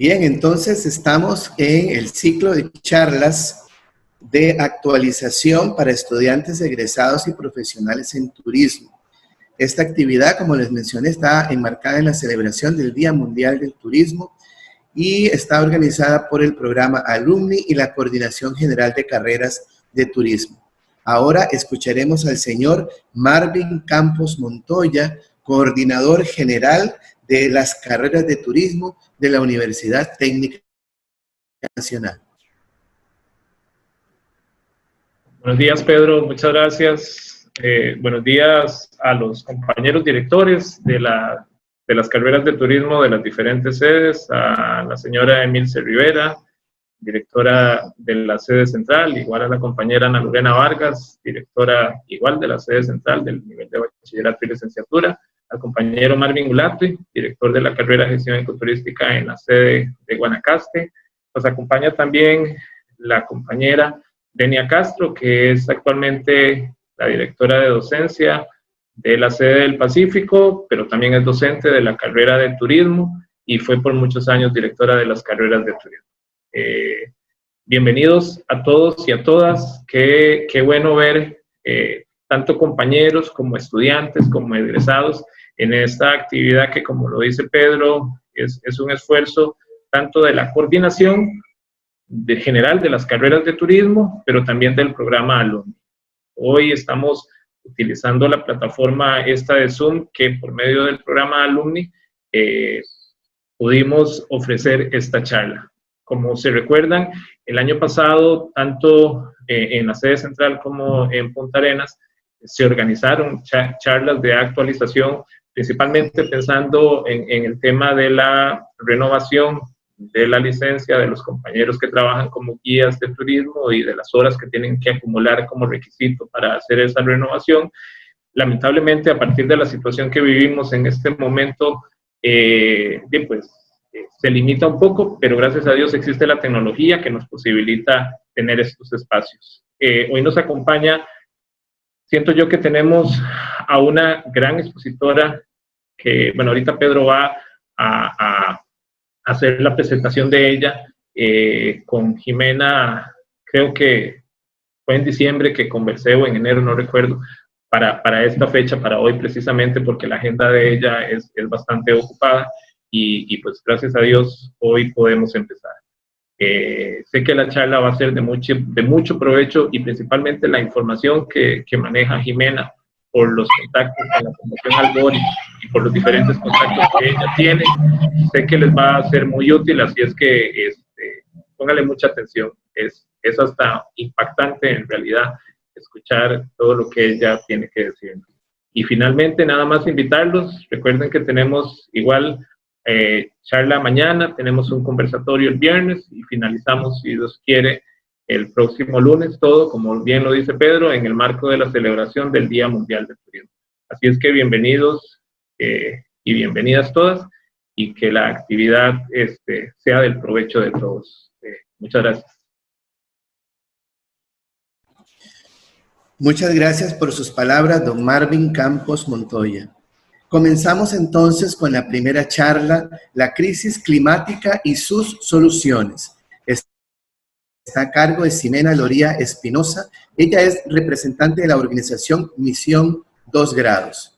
Bien, entonces estamos en el ciclo de charlas de actualización para estudiantes egresados y profesionales en turismo. Esta actividad, como les mencioné, está enmarcada en la celebración del Día Mundial del Turismo y está organizada por el programa Alumni y la Coordinación General de Carreras de Turismo. Ahora escucharemos al señor Marvin Campos Montoya, coordinador general de las carreras de turismo de la Universidad Técnica Nacional. Buenos días, Pedro. Muchas gracias. Buenos días a los compañeros directores de las carreras de turismo de las diferentes sedes, a la señora Emilce Rivera, directora de la sede central, igual a la compañera Ana Lorena Vargas, directora igual de la sede central del nivel de bachillerato y licenciatura, al compañero Marvin Gularte, director de la carrera de gestión ecoturística en la sede de Guanacaste. Nos acompaña también la compañera Denia Castro, que es actualmente la directora de docencia de la sede del Pacífico, pero también es docente de la carrera de turismo y fue por muchos años directora de las carreras de turismo. Bienvenidos a todos y a todas. Qué bueno ver tanto compañeros como estudiantes, como egresados en esta actividad que, como lo dice Pedro, es un esfuerzo tanto de la coordinación general de las carreras de turismo, pero también del programa Alumni. Hoy estamos utilizando la plataforma esta de Zoom, que por medio del programa Alumni pudimos ofrecer esta charla. Como se recuerdan, el año pasado, tanto en la sede central como en Punta Arenas, se organizaron charlas de actualización, principalmente pensando en el tema de la renovación de la licencia de los compañeros que trabajan como guías de turismo y de las horas que tienen que acumular como requisito para hacer esa renovación. Lamentablemente, a partir de la situación que vivimos en este momento, se limita un poco, pero gracias a Dios existe la tecnología que nos posibilita tener estos espacios. Hoy nos acompaña, siento yo que tenemos a una gran expositora que, bueno, ahorita Pedro va a hacer la presentación de ella con Jimena. Creo que fue en diciembre que conversé, o en enero, no recuerdo, para esta fecha, para hoy precisamente, porque la agenda de ella es bastante ocupada y pues gracias a Dios hoy podemos empezar. Sé que la charla va a ser de mucho provecho y principalmente la información que maneja Jimena por los contactos con la Fundación Albor y por los diferentes contactos que ella tiene, sé que les va a ser muy útil, así es que póngale mucha atención. Es hasta impactante en realidad escuchar todo lo que ella tiene que decir. Y finalmente, nada más invitarlos, recuerden que tenemos igual charla mañana, tenemos un conversatorio el viernes y finalizamos, si Dios quiere, el próximo lunes, todo, como bien lo dice Pedro, en el marco de la celebración del Día Mundial del Turismo. Así es que bienvenidos y bienvenidas todas, y que la actividad sea del provecho de todos. Muchas gracias. Muchas gracias por sus palabras, don Marvin Campos Montoya. Comenzamos entonces con la primera charla, la crisis climática y sus soluciones. Está a cargo de Ximena Loría Espinosa. Ella es representante de la organización Misión 2 Grados.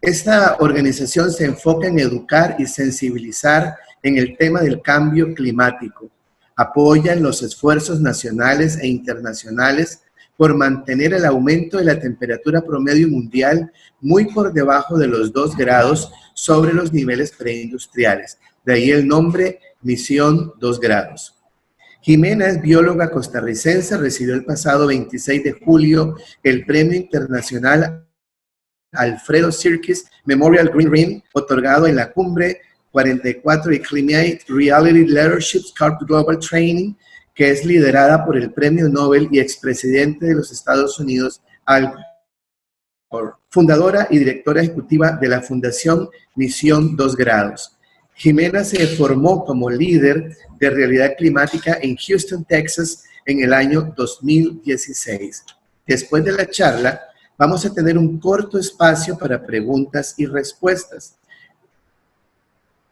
Esta organización se enfoca en educar y sensibilizar en el tema del cambio climático. Apoya en los esfuerzos nacionales e internacionales por mantener el aumento de la temperatura promedio mundial muy por debajo de los 2 grados sobre los niveles preindustriales. De ahí el nombre Misión 2 Grados. Jimena es bióloga costarricense, recibió el pasado 26 de julio el Premio Internacional Alfredo Sirkis Memorial Green Ring, otorgado en la Cumbre 44 de Climate Reality Leadership Global Training, que es liderada por el Premio Nobel y expresidente de los Estados Unidos, Al Gore, fundadora y directora ejecutiva de la Fundación Misión 2 Grados. Jimena se formó como líder de realidad climática en Houston, Texas, en el año 2016. Después de la charla, vamos a tener un corto espacio para preguntas y respuestas.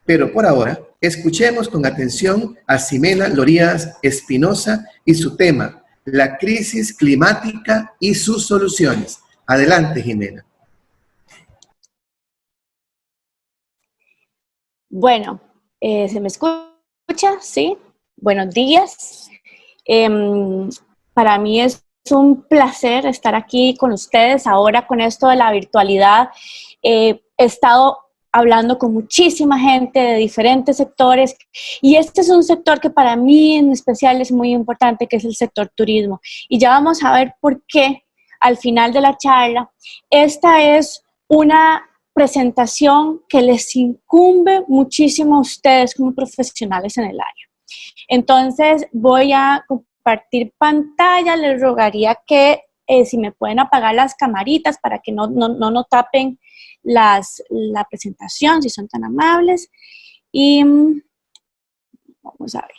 Pero por ahora, escuchemos con atención a Ximena Lorías Espinosa y su tema, la crisis climática y sus soluciones. Adelante, Ximena. Bueno, ¿se me escucha? Sí. Buenos días. Para mí es un placer estar aquí con ustedes ahora con esto de la virtualidad. He estado hablando con muchísima gente de diferentes sectores y este es un sector que para mí en especial es muy importante, que es el sector turismo. Y ya vamos a ver por qué al final de la charla. Esta es una presentación que les incumbe muchísimo a ustedes como profesionales en el área. Entonces voy a compartir pantalla, les rogaría que si me pueden apagar las camaritas para que no tapen la presentación, si son tan amables. Y vamos a ver.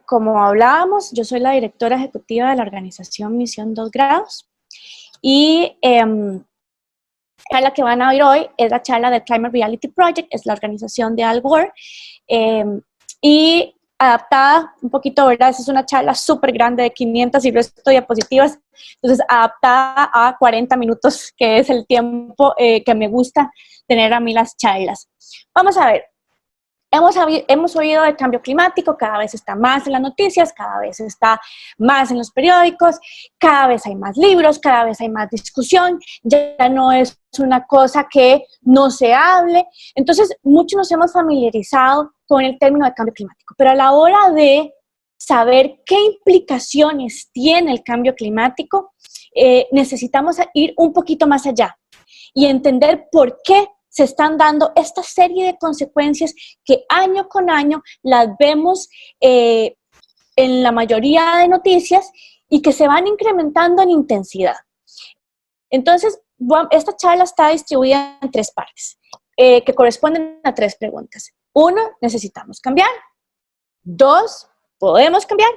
Como hablábamos, yo soy la directora ejecutiva de la organización Misión 2 Grados y la charla que van a oír hoy es la charla del Climate Reality Project, es la organización de Al Gore y adaptada un poquito, ¿verdad? Es una charla súper grande de 500 y resto de diapositivas, entonces adaptada a 40 minutos, que es el tiempo que me gusta tener a mí las charlas. Vamos a ver. Hemos oído del cambio climático, cada vez está más en las noticias, cada vez está más en los periódicos, cada vez hay más libros, cada vez hay más discusión, ya no es una cosa que no se hable. Entonces, muchos nos hemos familiarizado con el término de cambio climático, pero a la hora de saber qué implicaciones tiene el cambio climático, necesitamos ir un poquito más allá y entender por qué se están dando esta serie de consecuencias que año con año las vemos en la mayoría de noticias y que se van incrementando en intensidad. Entonces, esta charla está distribuida en 3 partes, que corresponden a 3 preguntas. 1, necesitamos cambiar. 2, podemos cambiar.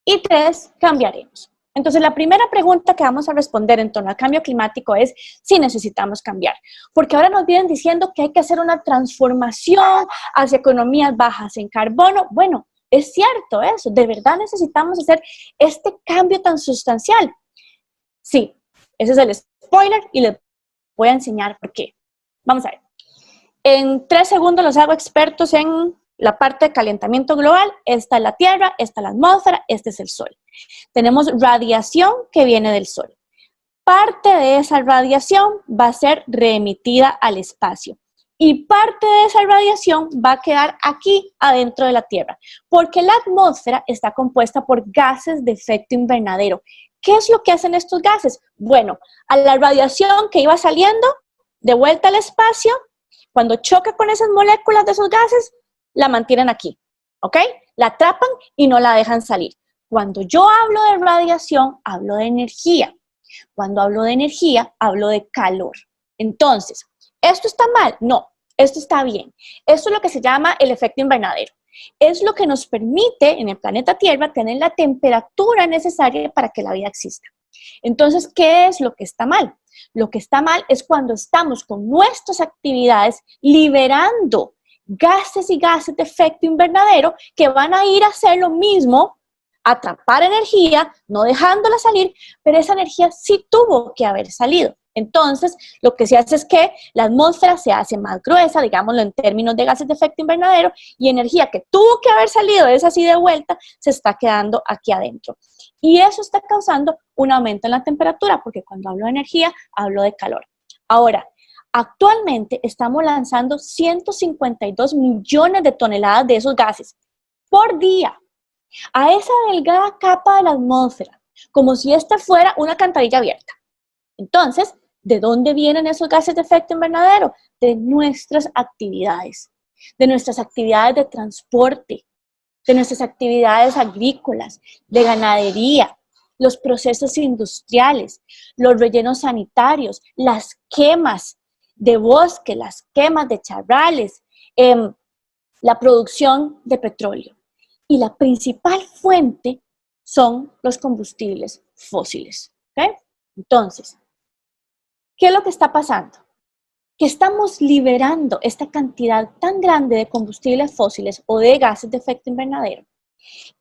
Y 3, cambiaremos. Entonces, la primera pregunta que vamos a responder en torno al cambio climático es si necesitamos cambiar. Porque ahora nos vienen diciendo que hay que hacer una transformación hacia economías bajas en carbono. Bueno, es cierto eso. ¿De verdad necesitamos hacer este cambio tan sustancial? Sí, ese es el spoiler y les voy a enseñar por qué. Vamos a ver. En 3 segundos los hago expertos en la parte de calentamiento global. Esta es la Tierra, esta es la atmósfera, este es el Sol. Tenemos radiación que viene del Sol. Parte de esa radiación va a ser reemitida al espacio y parte de esa radiación va a quedar aquí adentro de la Tierra, porque la atmósfera está compuesta por gases de efecto invernadero. ¿Qué es lo que hacen estos gases? Bueno, a la radiación que iba saliendo de vuelta al espacio, cuando choca con esas moléculas de esos gases, la mantienen aquí, ¿ok? La atrapan y no la dejan salir. Cuando yo hablo de radiación, hablo de energía. Cuando hablo de energía, hablo de calor. Entonces, ¿esto está mal? No, esto está bien. Esto es lo que se llama el efecto invernadero. Es lo que nos permite en el planeta Tierra tener la temperatura necesaria para que la vida exista. Entonces, ¿qué es lo que está mal? Lo que está mal es cuando estamos con nuestras actividades liberando gases y gases de efecto invernadero que van a ir a hacer lo mismo, atrapar energía, no dejándola salir, pero esa energía sí tuvo que haber salido. Entonces, lo que se hace es que la atmósfera se hace más gruesa, digámoslo en términos de gases de efecto invernadero, y energía que tuvo que haber salido de esa así de vuelta, se está quedando aquí adentro. Y eso está causando un aumento en la temperatura, porque cuando hablo de energía, hablo de calor. Ahora, actualmente estamos lanzando 152 millones de toneladas de esos gases por día a esa delgada capa de la atmósfera, como si esta fuera una alcantarilla abierta. Entonces, ¿de dónde vienen esos gases de efecto invernadero? De nuestras actividades de transporte, de nuestras actividades agrícolas, de ganadería, los procesos industriales, los rellenos sanitarios, las quemas de bosque, las quemas de charrales, la producción de petróleo. y la principal fuente son los combustibles fósiles. ¿Okay? Entonces, ¿qué es lo que está pasando? Que estamos liberando esta cantidad tan grande de combustibles fósiles o de gases de efecto invernadero,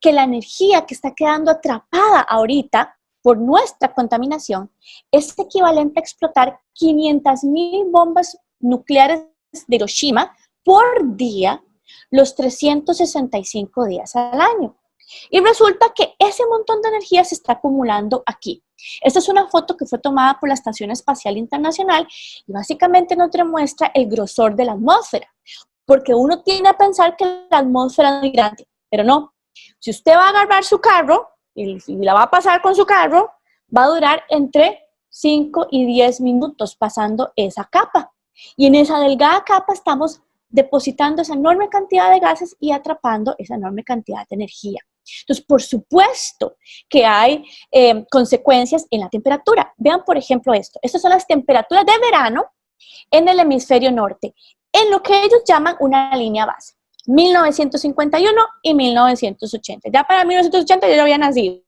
que la energía que está quedando atrapada ahorita por nuestra contaminación es equivalente a explotar 500.000 bombas nucleares de Hiroshima por día, los 365 días al año. Y resulta que ese montón de energía se está acumulando aquí. Esta es una foto que fue tomada por la Estación Espacial Internacional y básicamente nos demuestra el grosor de la atmósfera, porque uno tiende a pensar que la atmósfera es muy grande, pero no. Si usted va a agarrar su carro y la va a pasar con su carro, va a durar entre 5 y 10 minutos pasando esa capa. Y en esa delgada capa estamos depositando esa enorme cantidad de gases y atrapando esa enorme cantidad de energía. Entonces, por supuesto que hay consecuencias en la temperatura. Vean, por ejemplo, esto. Estas son las temperaturas de verano en el hemisferio norte, en lo que ellos llaman una línea base. 1951 y 1980. Ya para 1980 yo ya había nacido.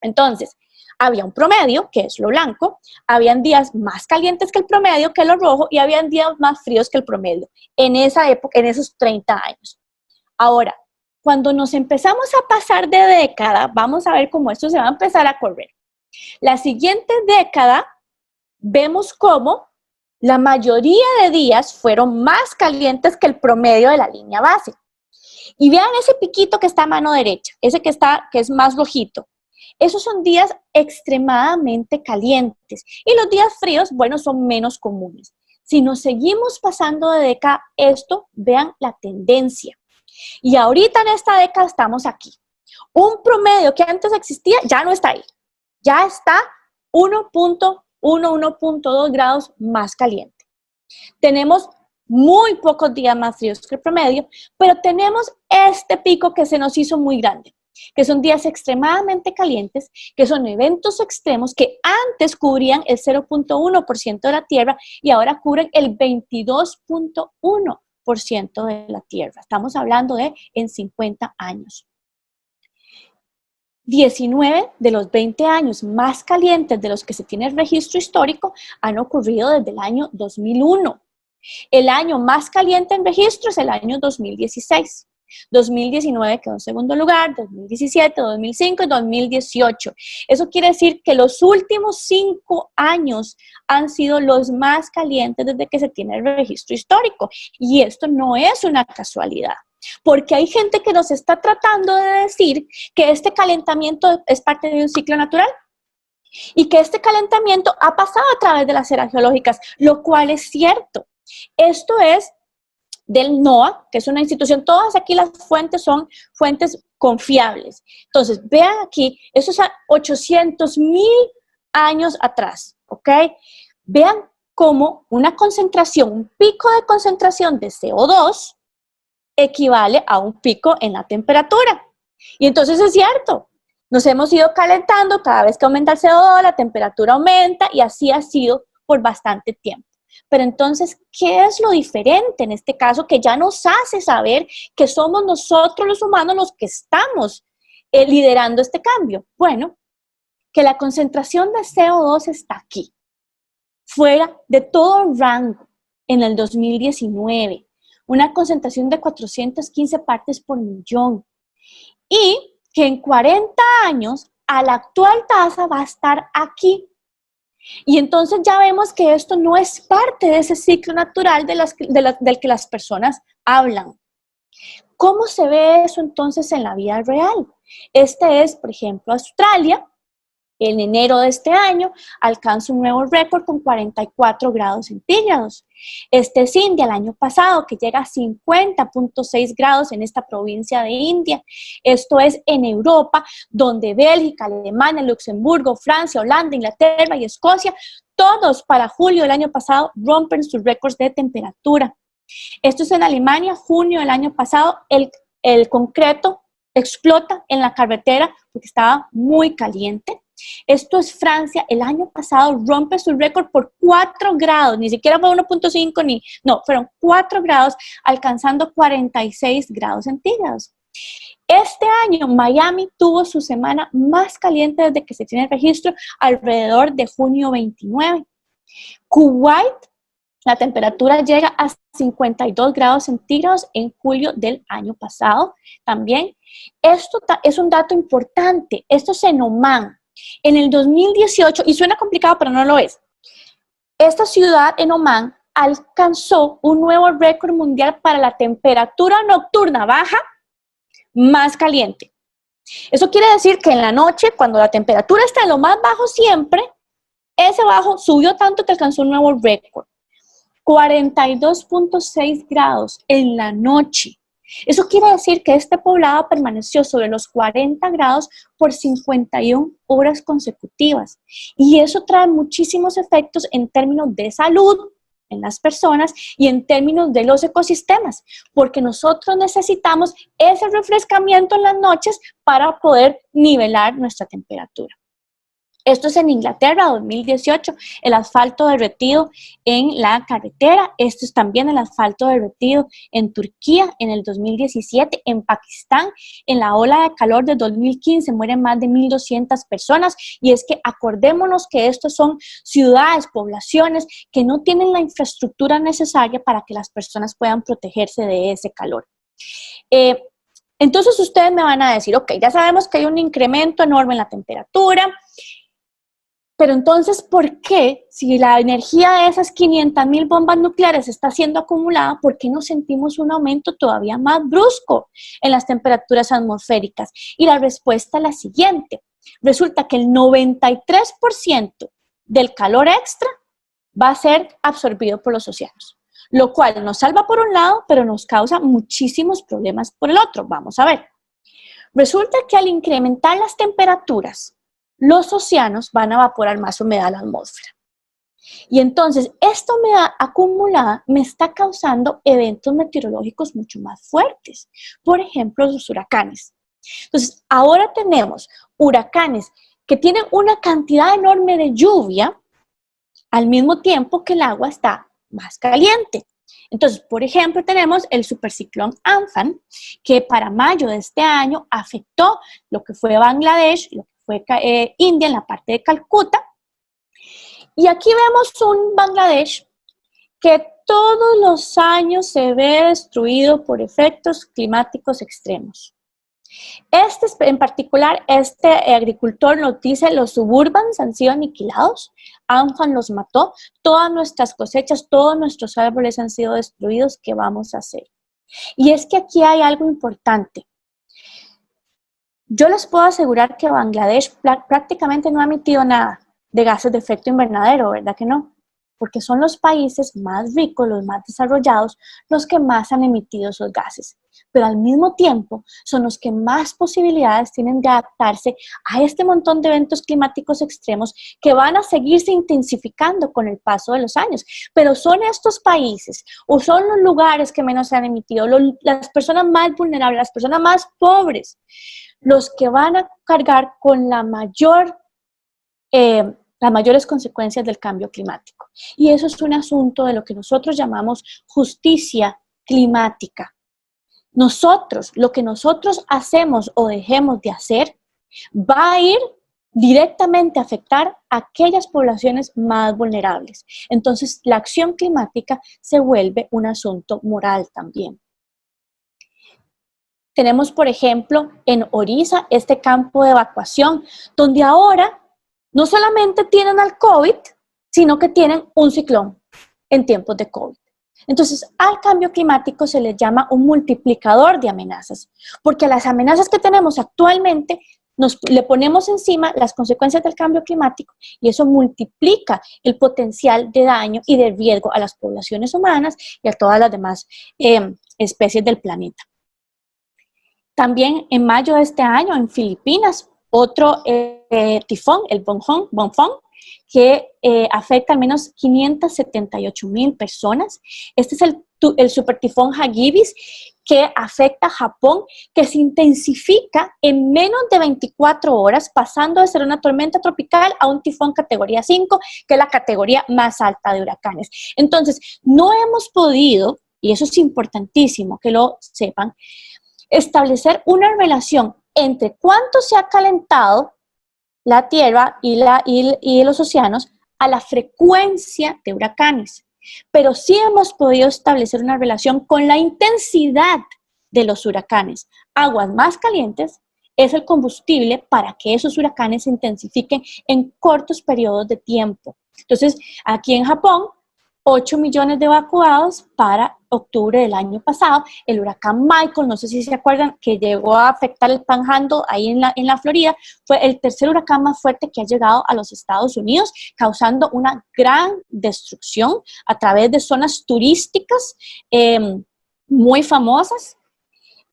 Entonces, había un promedio, que es lo blanco, habían días más calientes que el promedio, que es lo rojo, y habían días más fríos que el promedio, en esa época, en esos 30 años. Ahora, cuando nos empezamos a pasar de década, vamos a ver cómo esto se va a empezar a correr. La siguiente década, vemos cómo la mayoría de días fueron más calientes que el promedio de la línea base. Y vean ese piquito que está a mano derecha, ese que es más rojito. Esos son días extremadamente calientes y los días fríos, bueno, son menos comunes. Si nos seguimos pasando de década, vean la tendencia. Y ahorita en esta década estamos aquí. Un promedio que antes existía ya no está ahí. Ya está 1.1, 1.2 grados más caliente. Tenemos muy pocos días más fríos que el promedio, pero tenemos este pico que se nos hizo muy grande, que son días extremadamente calientes, que son eventos extremos que antes cubrían el 0.1% de la Tierra y ahora cubren el 22.1% de la Tierra. Estamos hablando de en 50 años. 19 de los 20 años más calientes de los que se tiene el registro histórico han ocurrido desde el año 2001. El año más caliente en registro es el año 2016. 2019 quedó en segundo lugar, 2017, 2005 y 2018. Eso quiere decir que los últimos 5 años han sido los más calientes desde que se tiene el registro histórico. Y esto no es una casualidad, porque hay gente que nos está tratando de decir que este calentamiento es parte de un ciclo natural y que este calentamiento ha pasado a través de las eras geológicas, lo cual es cierto. Esto es del NOAA, que es una institución, todas aquí las fuentes son fuentes confiables. Entonces, vean aquí, eso es a 800,000 años atrás, ¿ok? Vean cómo una concentración, un pico de concentración de CO2 equivale a un pico en la temperatura. Y entonces es cierto, nos hemos ido calentando, cada vez que aumenta el CO2, la temperatura aumenta y así ha sido por bastante tiempo. Pero entonces, ¿qué es lo diferente en este caso que ya nos hace saber que somos nosotros los humanos los que estamos liderando este cambio? Bueno, que la concentración de CO2 está aquí, fuera de todo rango en el 2019, una concentración de 415 partes por millón, y que en 40 años a la actual tasa va a estar aquí. Y entonces ya vemos que esto no es parte de ese ciclo natural del que las personas hablan. ¿Cómo se ve eso entonces en la vida real? Este es, por ejemplo, Australia. En enero de este año alcanza un nuevo récord con 44 grados centígrados. Este es India el año pasado, que llega a 50.6 grados en esta provincia de India. Esto es en Europa, donde Bélgica, Alemania, Luxemburgo, Francia, Holanda, Inglaterra y Escocia, todos para julio del año pasado rompen sus récords de temperatura. Esto es en Alemania, junio del año pasado, el concreto explota en la carretera porque estaba muy caliente. Esto es Francia, el año pasado rompe su récord por 4 grados, ni siquiera fue 1.5 fueron 4 grados, alcanzando 46 grados centígrados. Este año Miami tuvo su semana más caliente desde que se tiene registro, alrededor de junio 29. Kuwait, la temperatura llega a 52 grados centígrados en julio del año pasado. También, esto es un dato importante, esto es en Omán. En el 2018, y suena complicado, pero no lo es, esta ciudad en Omán alcanzó un nuevo récord mundial para la temperatura nocturna baja más caliente. Eso quiere decir que en la noche, cuando la temperatura está en lo más bajo siempre, ese bajo subió tanto que alcanzó un nuevo récord. 42.6 grados en la noche. Eso quiere decir que este poblado permaneció sobre los 40 grados por 51 horas consecutivas. Y eso trae muchísimos efectos en términos de salud en las personas y en términos de los ecosistemas, porque nosotros necesitamos ese refrescamiento en las noches para poder nivelar nuestra temperatura. Esto es en Inglaterra, 2018, el asfalto derretido en la carretera. Esto es también el asfalto derretido en Turquía en el 2017. En Pakistán, en la ola de calor de 2015, mueren más de 1.200 personas. Y es que acordémonos que estos son ciudades, poblaciones que no tienen la infraestructura necesaria para que las personas puedan protegerse de ese calor. Entonces ustedes me van a decir, ok, ya sabemos que hay un incremento enorme en la temperatura. Pero entonces, ¿por qué, si la energía de esas 500.000 bombas nucleares está siendo acumulada, por qué no sentimos un aumento todavía más brusco en las temperaturas atmosféricas? Y la respuesta es la siguiente. Resulta que el 93% del calor extra va a ser absorbido por los océanos, lo cual nos salva por un lado, pero nos causa muchísimos problemas por el otro. Vamos a ver. Resulta que al incrementar las temperaturas, los océanos van a evaporar más humedad a la atmósfera. Y entonces, esta humedad acumulada me está causando eventos meteorológicos mucho más fuertes. Por ejemplo, los huracanes. Entonces, ahora tenemos huracanes que tienen una cantidad enorme de lluvia al mismo tiempo que el agua está más caliente. Entonces, por ejemplo, tenemos el superciclón Amphan, que para mayo de este año afectó lo que fue Bangladesh, lo que fue India, en la parte de Calcuta. Y aquí vemos un Bangladesh que todos los años se ve destruido por efectos climáticos extremos. En particular, este agricultor nos dice, los suburbans han sido aniquilados, Amphan los mató, todas nuestras cosechas, todos nuestros árboles han sido destruidos, ¿qué vamos a hacer? Y es que aquí hay algo importante. Yo les puedo asegurar que Bangladesh prácticamente no ha emitido nada de gases de efecto invernadero, ¿verdad que no? Porque son los países más ricos, los más desarrollados, los que más han emitido esos gases. Pero al mismo tiempo son los que más posibilidades tienen de adaptarse a este montón de eventos climáticos extremos que van a seguirse intensificando con el paso de los años. Pero son estos países o son los lugares que menos se han emitido, las personas más vulnerables, las personas más pobres, los que van a cargar con las mayores consecuencias del cambio climático. Y eso es un asunto de lo que nosotros llamamos justicia climática. Lo que nosotros hacemos o dejemos de hacer, va a ir directamente a afectar a aquellas poblaciones más vulnerables. Entonces, la acción climática se vuelve un asunto moral también. Tenemos, por ejemplo, en Orissa este campo de evacuación, donde ahora no solamente tienen al COVID, sino que tienen un ciclón en tiempos de COVID. Entonces, al cambio climático se le llama un multiplicador de amenazas, porque a las amenazas que tenemos actualmente le ponemos encima las consecuencias del cambio climático y eso multiplica el potencial de daño y de riesgo a las poblaciones humanas y a todas las demás especies del planeta. También en mayo de este año en Filipinas, otro tifón, el Bongfong, que afecta al menos 578,000 personas. Este es el supertifón Hagibis, que afecta a Japón, que se intensifica en menos de 24 horas, pasando de ser una tormenta tropical a un tifón categoría 5, que es la categoría más alta de huracanes. Entonces, no hemos podido, y eso es importantísimo que lo sepan, establecer una relación entre cuánto se ha calentado la Tierra y los océanos a la frecuencia de huracanes. Pero sí hemos podido establecer una relación con la intensidad de los huracanes. Aguas más calientes es el combustible para que esos huracanes se intensifiquen en cortos periodos de tiempo. Entonces, aquí en Japón, 8 millones de evacuados para octubre del año pasado. El huracán Michael, no sé si se acuerdan, que llegó a afectar el Panhandle ahí en la Florida, fue el tercer huracán más fuerte que ha llegado a los Estados Unidos, causando una gran destrucción a través de zonas turísticas muy famosas.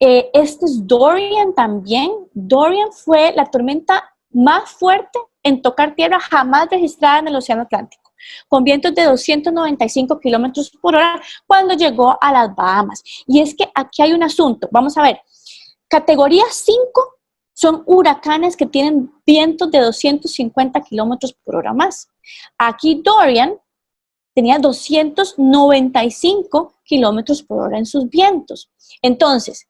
Este es Dorian también. Dorian fue la tormenta más fuerte en tocar tierra jamás registrada en el Océano Atlántico, con vientos de 295 kilómetros por hora cuando llegó a las Bahamas. Y es que aquí hay un asunto. Vamos a ver. Categoría 5 son huracanes que tienen vientos de 250 kilómetros por hora más. Aquí Dorian tenía 295 kilómetros por hora en sus vientos. Entonces,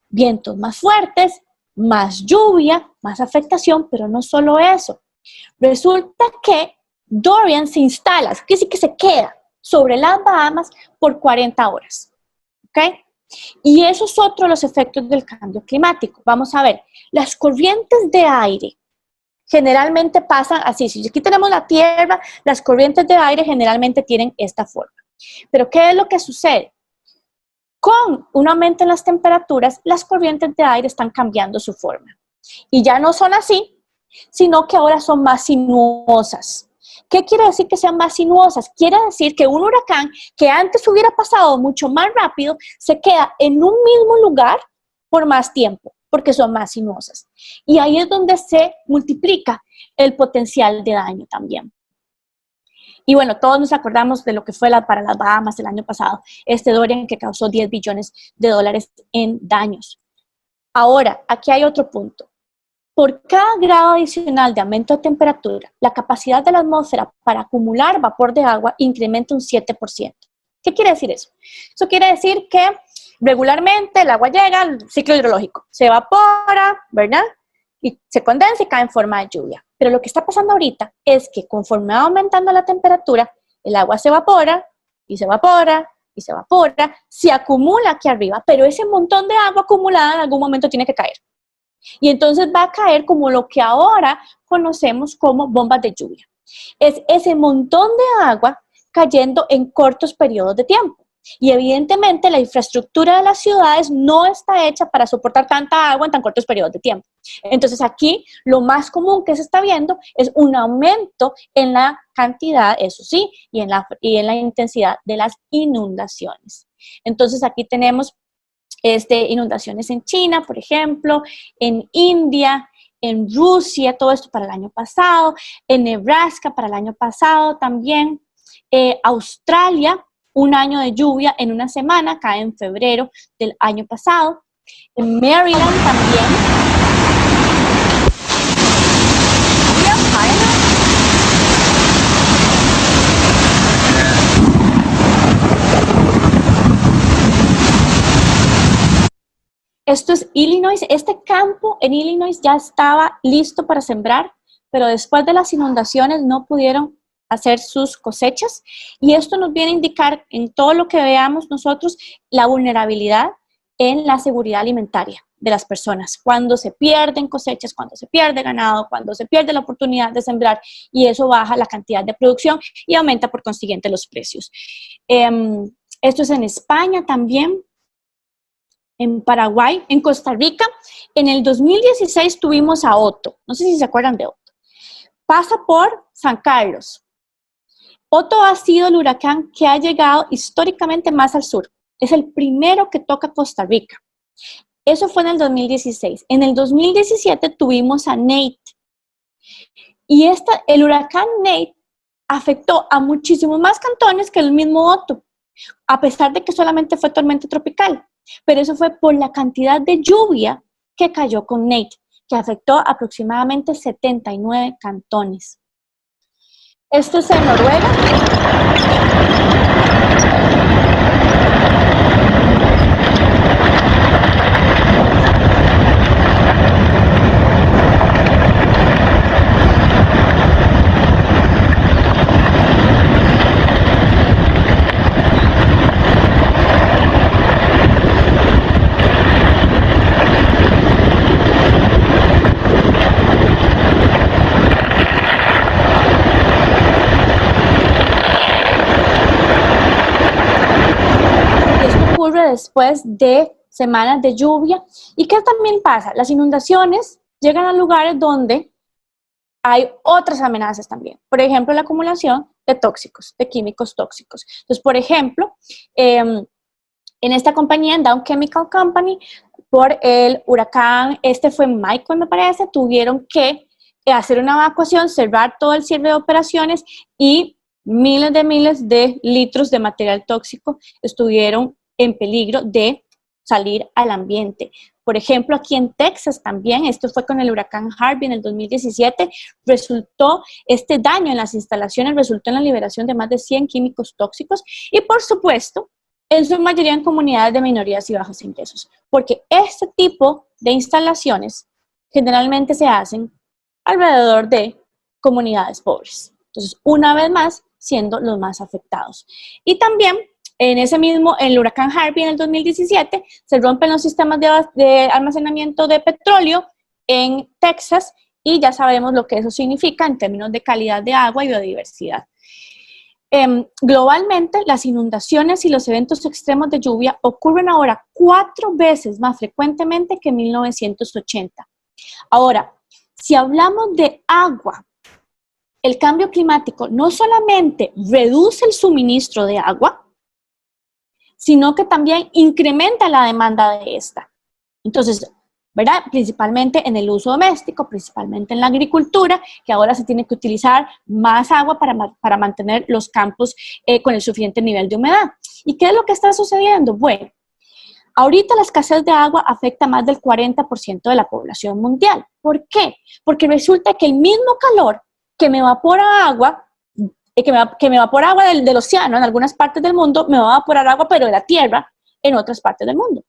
vientos más fuertes, más lluvia, más afectación, pero no solo eso. Resulta que Dorian se instala, es decir, que se queda sobre las Bahamas por 40 horas. ¿Ok? Y eso es otro de los efectos del cambio climático. Vamos a ver, las corrientes de aire generalmente pasan así. Si aquí tenemos la Tierra, las corrientes de aire generalmente tienen esta forma. Pero ¿qué es lo que sucede? Con un aumento en las temperaturas, las corrientes de aire están cambiando su forma. Y ya no son así, sino que ahora son más sinuosas. ¿Qué quiere decir que sean más sinuosas? Quiere decir que un huracán que antes hubiera pasado mucho más rápido, se queda en un mismo lugar por más tiempo, porque son más sinuosas. Y ahí es donde se multiplica el potencial de daño también. Y bueno, todos nos acordamos de lo que fue para las Bahamas el año pasado, este Dorian que causó 10 billones de dólares en daños. Ahora, aquí hay otro punto. Por cada grado adicional de aumento de temperatura, la capacidad de la atmósfera para acumular vapor de agua incrementa un 7%. ¿Qué quiere decir eso? Eso quiere decir que regularmente el agua llega al ciclo hidrológico, se evapora, ¿verdad? Y se condensa y cae en forma de lluvia. Pero lo que está pasando ahorita es que conforme va aumentando la temperatura, el agua se evapora y se evapora y se evapora, se acumula aquí arriba, pero ese montón de agua acumulada en algún momento tiene que caer. Y entonces va a caer como lo que ahora conocemos como bombas de lluvia. Es ese montón de agua cayendo en cortos periodos de tiempo. Y evidentemente la infraestructura de las ciudades no está hecha para soportar tanta agua en tan cortos periodos de tiempo. Entonces aquí lo más común que se está viendo es un aumento en la cantidad, eso sí, y en la intensidad de las inundaciones. Entonces aquí tenemos inundaciones en China, por ejemplo, en India, en Rusia, todo esto para el año pasado, en Nebraska para el año pasado también, Australia, un año de lluvia en una semana, cae en febrero del año pasado, en Maryland también. Esto es Illinois. Este campo en Illinois ya estaba listo para sembrar, pero después de las inundaciones no pudieron hacer sus cosechas. Y esto nos viene a indicar en todo lo que veamos nosotros la vulnerabilidad en la seguridad alimentaria de las personas. Cuando se pierden cosechas, cuando se pierde ganado, cuando se pierde la oportunidad de sembrar, y eso baja la cantidad de producción y aumenta por consiguiente los precios. Esto es en España también, en Paraguay, en Costa Rica. En el 2016 tuvimos a Otto, no sé si se acuerdan de Otto. Pasa por San Carlos. Otto ha sido el huracán que ha llegado históricamente más al sur. Es el primero que toca Costa Rica. Eso fue en el 2016. En el 2017 tuvimos a Nate. Y el huracán Nate afectó a muchísimos más cantones que el mismo Otto, a pesar de que solamente fue tormenta tropical. Pero eso fue por la cantidad de lluvia que cayó con Nate, que afectó aproximadamente 79 cantones. Esto es en Noruega. después de semanas de lluvia. ¿Y qué también pasa? Las inundaciones llegan a lugares donde hay otras amenazas también. Por ejemplo, la acumulación de tóxicos, de químicos tóxicos. Entonces, por ejemplo, en esta compañía, en Dow Chemical Company, por el huracán, fue Michael, me parece, tuvieron que hacer una evacuación, cerrar todo el cierre de operaciones y miles de litros de material tóxico estuvieron en peligro de salir al ambiente. Por ejemplo, aquí en Texas también, esto fue con el huracán Harvey en el 2017, este daño en las instalaciones resultó en la liberación de más de 100 químicos tóxicos y, por supuesto, en su mayoría en comunidades de minorías y bajos ingresos, porque este tipo de instalaciones generalmente se hacen alrededor de comunidades pobres. Entonces, una vez más, siendo los más afectados. Y también, en el huracán Harvey en el 2017, se rompen los sistemas de almacenamiento de petróleo en Texas y ya sabemos lo que eso significa en términos de calidad de agua y biodiversidad. Globalmente, las inundaciones y los eventos extremos de lluvia ocurren ahora 4 veces más frecuentemente que en 1980. Ahora, si hablamos de agua, el cambio climático no solamente reduce el suministro de agua, sino que también incrementa la demanda de esta. Entonces, ¿verdad? Principalmente en el uso doméstico, principalmente en la agricultura, que ahora se tiene que utilizar más agua para mantener los campos con el suficiente nivel de humedad. ¿Y qué es lo que está sucediendo? Bueno, ahorita la escasez de agua afecta a más del 40% de la población mundial. ¿Por qué? Porque resulta que el mismo calor que me evapora agua, del océano en algunas partes del mundo, me va a evaporar agua, pero de la tierra en otras partes del mundo.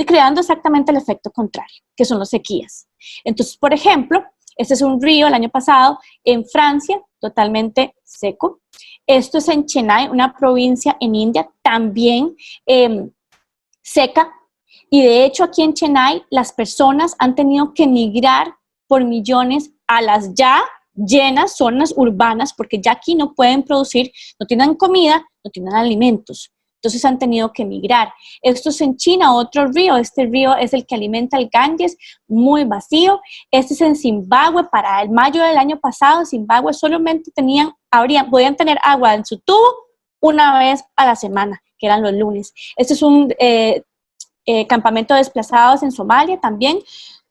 Creando exactamente el efecto contrario, que son las sequías. Entonces, por ejemplo, este es un río el año pasado en Francia, totalmente seco. Esto es en Chennai, una provincia en India, también seca. Y de hecho, aquí en Chennai, las personas han tenido que migrar por millones a las ya llenas zonas urbanas, porque ya aquí no pueden producir, no tienen comida, no tienen alimentos. Entonces han tenido que migrar. Esto es en China, otro río. Este río es el que alimenta el Ganges, muy vacío. Este es en Zimbabue. Para el mayo del año pasado, Zimbabue solamente podían tener agua en su tubo una vez a la semana, que eran los lunes. Este es un campamento de desplazados en Somalia también.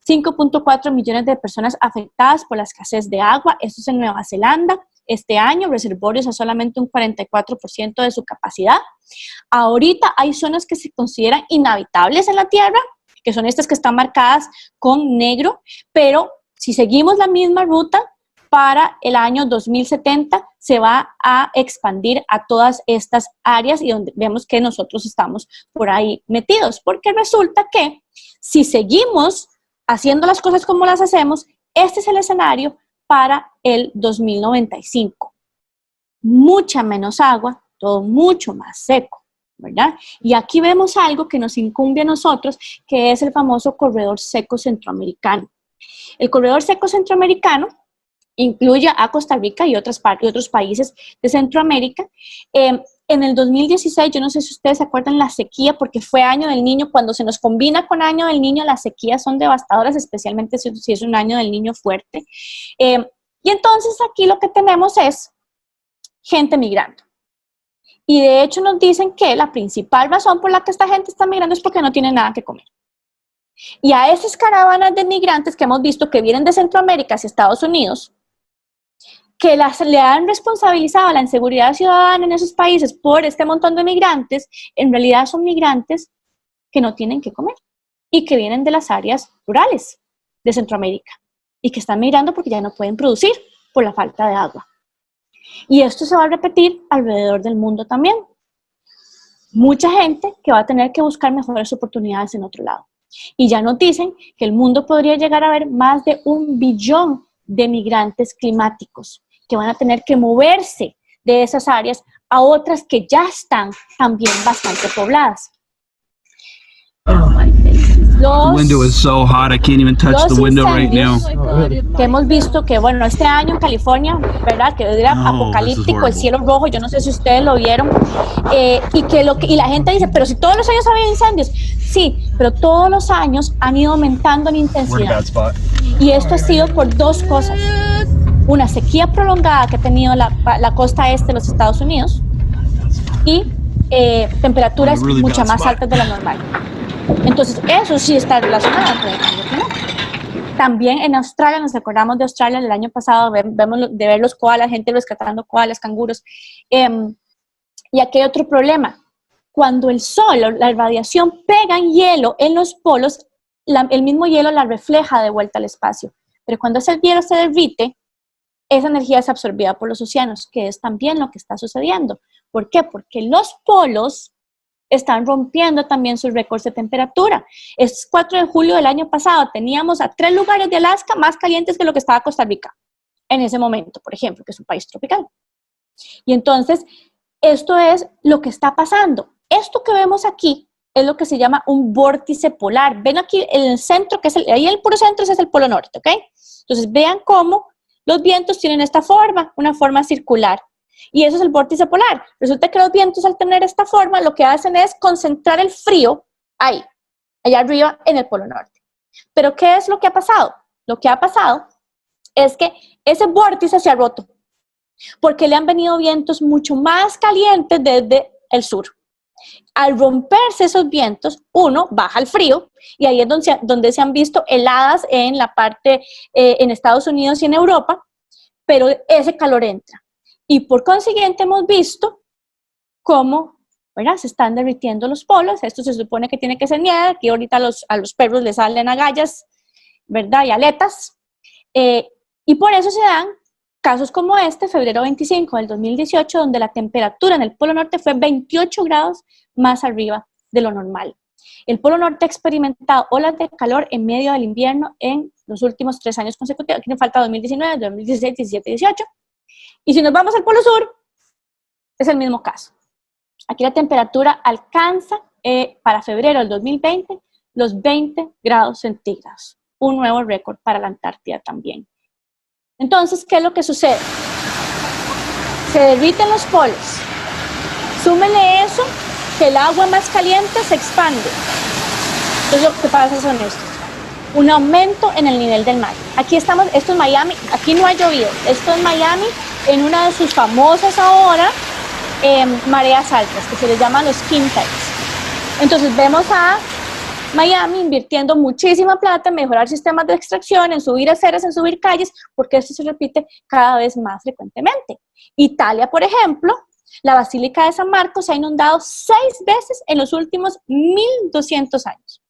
5.4 millones de personas afectadas por la escasez de agua. Esto es en Nueva Zelanda. Este año, reservorios a solamente un 44% de su capacidad. Ahorita hay zonas que se consideran inhabitables en la Tierra, que son estas que están marcadas con negro, pero si seguimos la misma ruta, para el año 2070 se va a expandir a todas estas áreas y donde vemos que nosotros estamos por ahí metidos, porque resulta que si seguimos haciendo las cosas como las hacemos, este es el escenario para el 2095. Mucha menos agua, todo mucho más seco, ¿verdad? Y aquí vemos algo que nos incumbe a nosotros, que es el famoso corredor seco centroamericano. El corredor seco centroamericano incluye a Costa Rica y otros países de Centroamérica. En el 2016, yo no sé si ustedes se acuerdan la sequía, porque fue año del niño. Cuando se nos combina con año del niño, las sequías son devastadoras, especialmente si es un año del niño fuerte. Y entonces aquí lo que tenemos es gente migrando. Y de hecho nos dicen que la principal razón por la que esta gente está migrando es porque no tiene nada que comer. Y a esas caravanas de migrantes que hemos visto que vienen de Centroamérica hacia Estados Unidos, que le han responsabilizado a la inseguridad ciudadana en esos países por este montón de migrantes, en realidad son migrantes que no tienen que comer y que vienen de las áreas rurales de Centroamérica y que están migrando porque ya no pueden producir por la falta de agua. Y esto se va a repetir alrededor del mundo también. Mucha gente que va a tener que buscar mejores oportunidades en otro lado. Y ya nos dicen que el mundo podría llegar a ver más de 1 billón de migrantes climáticos que van a tener que moverse de esas áreas a otras que ya están también bastante pobladas. Oh my goodness. The window is so hot, I can't even touch the window right now. Que hemos visto que, bueno, este año en California, ¿verdad? Que era No, apocalíptico, el this is cielo rojo, yo no sé si ustedes lo vieron, y la gente dice, pero si todos los años había incendios, sí, pero todos los años han ido aumentando en intensidad. Y esto ha sido por dos cosas. Una sequía prolongada que ha tenido la costa este de los Estados Unidos y temperaturas mucho más altas de lo normal. Entonces, eso sí está relacionado con el cambio climático. También en Australia, nos recordamos de Australia el año pasado, vemos de ver los koalas, gente rescatando koalas, canguros. Y aquí hay otro problema. Cuando el sol, la radiación pega en hielo en los polos, el mismo hielo la refleja de vuelta al espacio. Pero cuando ese hielo se derrite, esa energía es absorbida por los océanos, que es también lo que está sucediendo. ¿Por qué? Porque los polos están rompiendo también sus récords de temperatura. Es 4 de julio del año pasado, teníamos a 3 lugares de Alaska más calientes que lo que estaba Costa Rica en ese momento, por ejemplo, que es un país tropical. Y entonces, esto es lo que está pasando. Esto que vemos aquí es lo que se llama un vórtice polar. Ven aquí en el centro, que es ahí el puro centro, ese es el polo norte, ¿ok? Entonces, vean cómo los vientos tienen esta forma, una forma circular. Y eso es el vórtice polar. Resulta que los vientos, al tener esta forma, lo que hacen es concentrar el frío ahí, allá arriba en el polo norte. Pero ¿qué es lo que ha pasado? Lo que ha pasado es que ese vórtice se ha roto, porque le han venido vientos mucho más calientes desde el sur. Al romperse esos vientos, uno, baja el frío, y ahí es donde se han visto heladas en la parte, en Estados Unidos y en Europa, pero ese calor entra. Y por consiguiente hemos visto cómo, ¿verdad?, se están derritiendo los polos. Esto se supone que tiene que ser nieve. Aquí ahorita a los perros les salen agallas, ¿verdad?, y aletas. Y por eso se dan casos como este, febrero 25 del 2018, donde la temperatura en el Polo Norte fue 28 grados más arriba de lo normal. El Polo Norte ha experimentado olas de calor en medio del invierno en los últimos 3 años consecutivos. Aquí nos falta 2019, 2016, 17, 18. Y si nos vamos al Polo Sur, es el mismo caso. Aquí la temperatura alcanza para febrero del 2020 los 20 grados centígrados. Un nuevo récord para la Antártida también. Entonces, ¿qué es lo que sucede? Se derriten los polos. Súmele eso, que el agua más caliente se expande. Entonces, lo que pasa son estos. Un aumento en el nivel del mar. Aquí estamos, esto es Miami, aquí no ha llovido. Esto es Miami en una de sus famosas ahora mareas altas, que se les llaman los king tides. Entonces vemos a Miami invirtiendo muchísima plata en mejorar sistemas de extracción, en subir aceras, en subir calles, porque esto se repite cada vez más frecuentemente. Italia, por ejemplo, la Basílica de San Marcos se ha inundado 6 veces en los últimos 1200 años.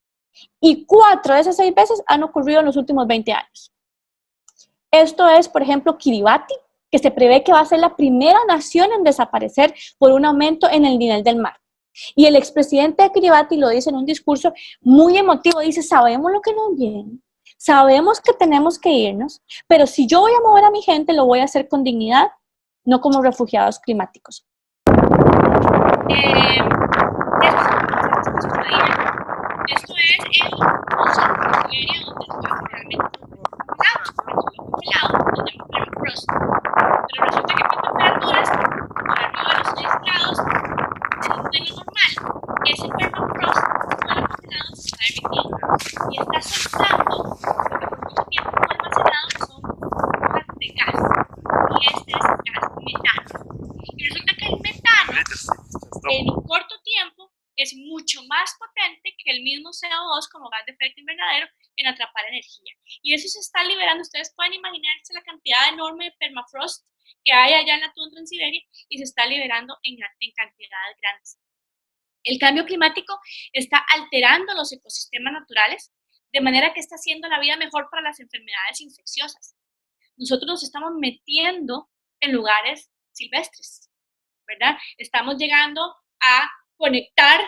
Y 4 de esas 6 veces han ocurrido en los últimos 20 años. Esto es, por ejemplo, Kiribati, que se prevé que va a ser la primera nación en desaparecer por un aumento en el nivel del mar. Y el expresidente de Kiribati lo dice en un discurso muy emotivo, dice, sabemos lo que nos viene, sabemos que tenemos que irnos, pero si yo voy a mover a mi gente, lo voy a hacer con dignidad, no como refugiados climáticos. Esto es el Oso de Siberia, donde está realmente congelado, donde hemos permafrost. Pero resulta que con temperaturas por arriba de los 6 grados de lo normal, ese permafrost no congelado se está derritiendo y está soltando lo que por mucho tiempo fue almacenado, que son burbujas de gas. Y este es el gas metano. Y resulta que el metano, en un corto tiempo, es mucho más potente que el mismo CO2 como gas de efecto invernadero en atrapar energía. Y eso se está liberando. Ustedes pueden imaginarse la cantidad enorme de permafrost que hay allá en la tundra en Siberia y se está liberando en cantidades grandes. El cambio climático está alterando los ecosistemas naturales de manera que está haciendo la vida mejor para las enfermedades infecciosas. Nosotros nos estamos metiendo en lugares silvestres, ¿verdad? Estamos llegando a conectar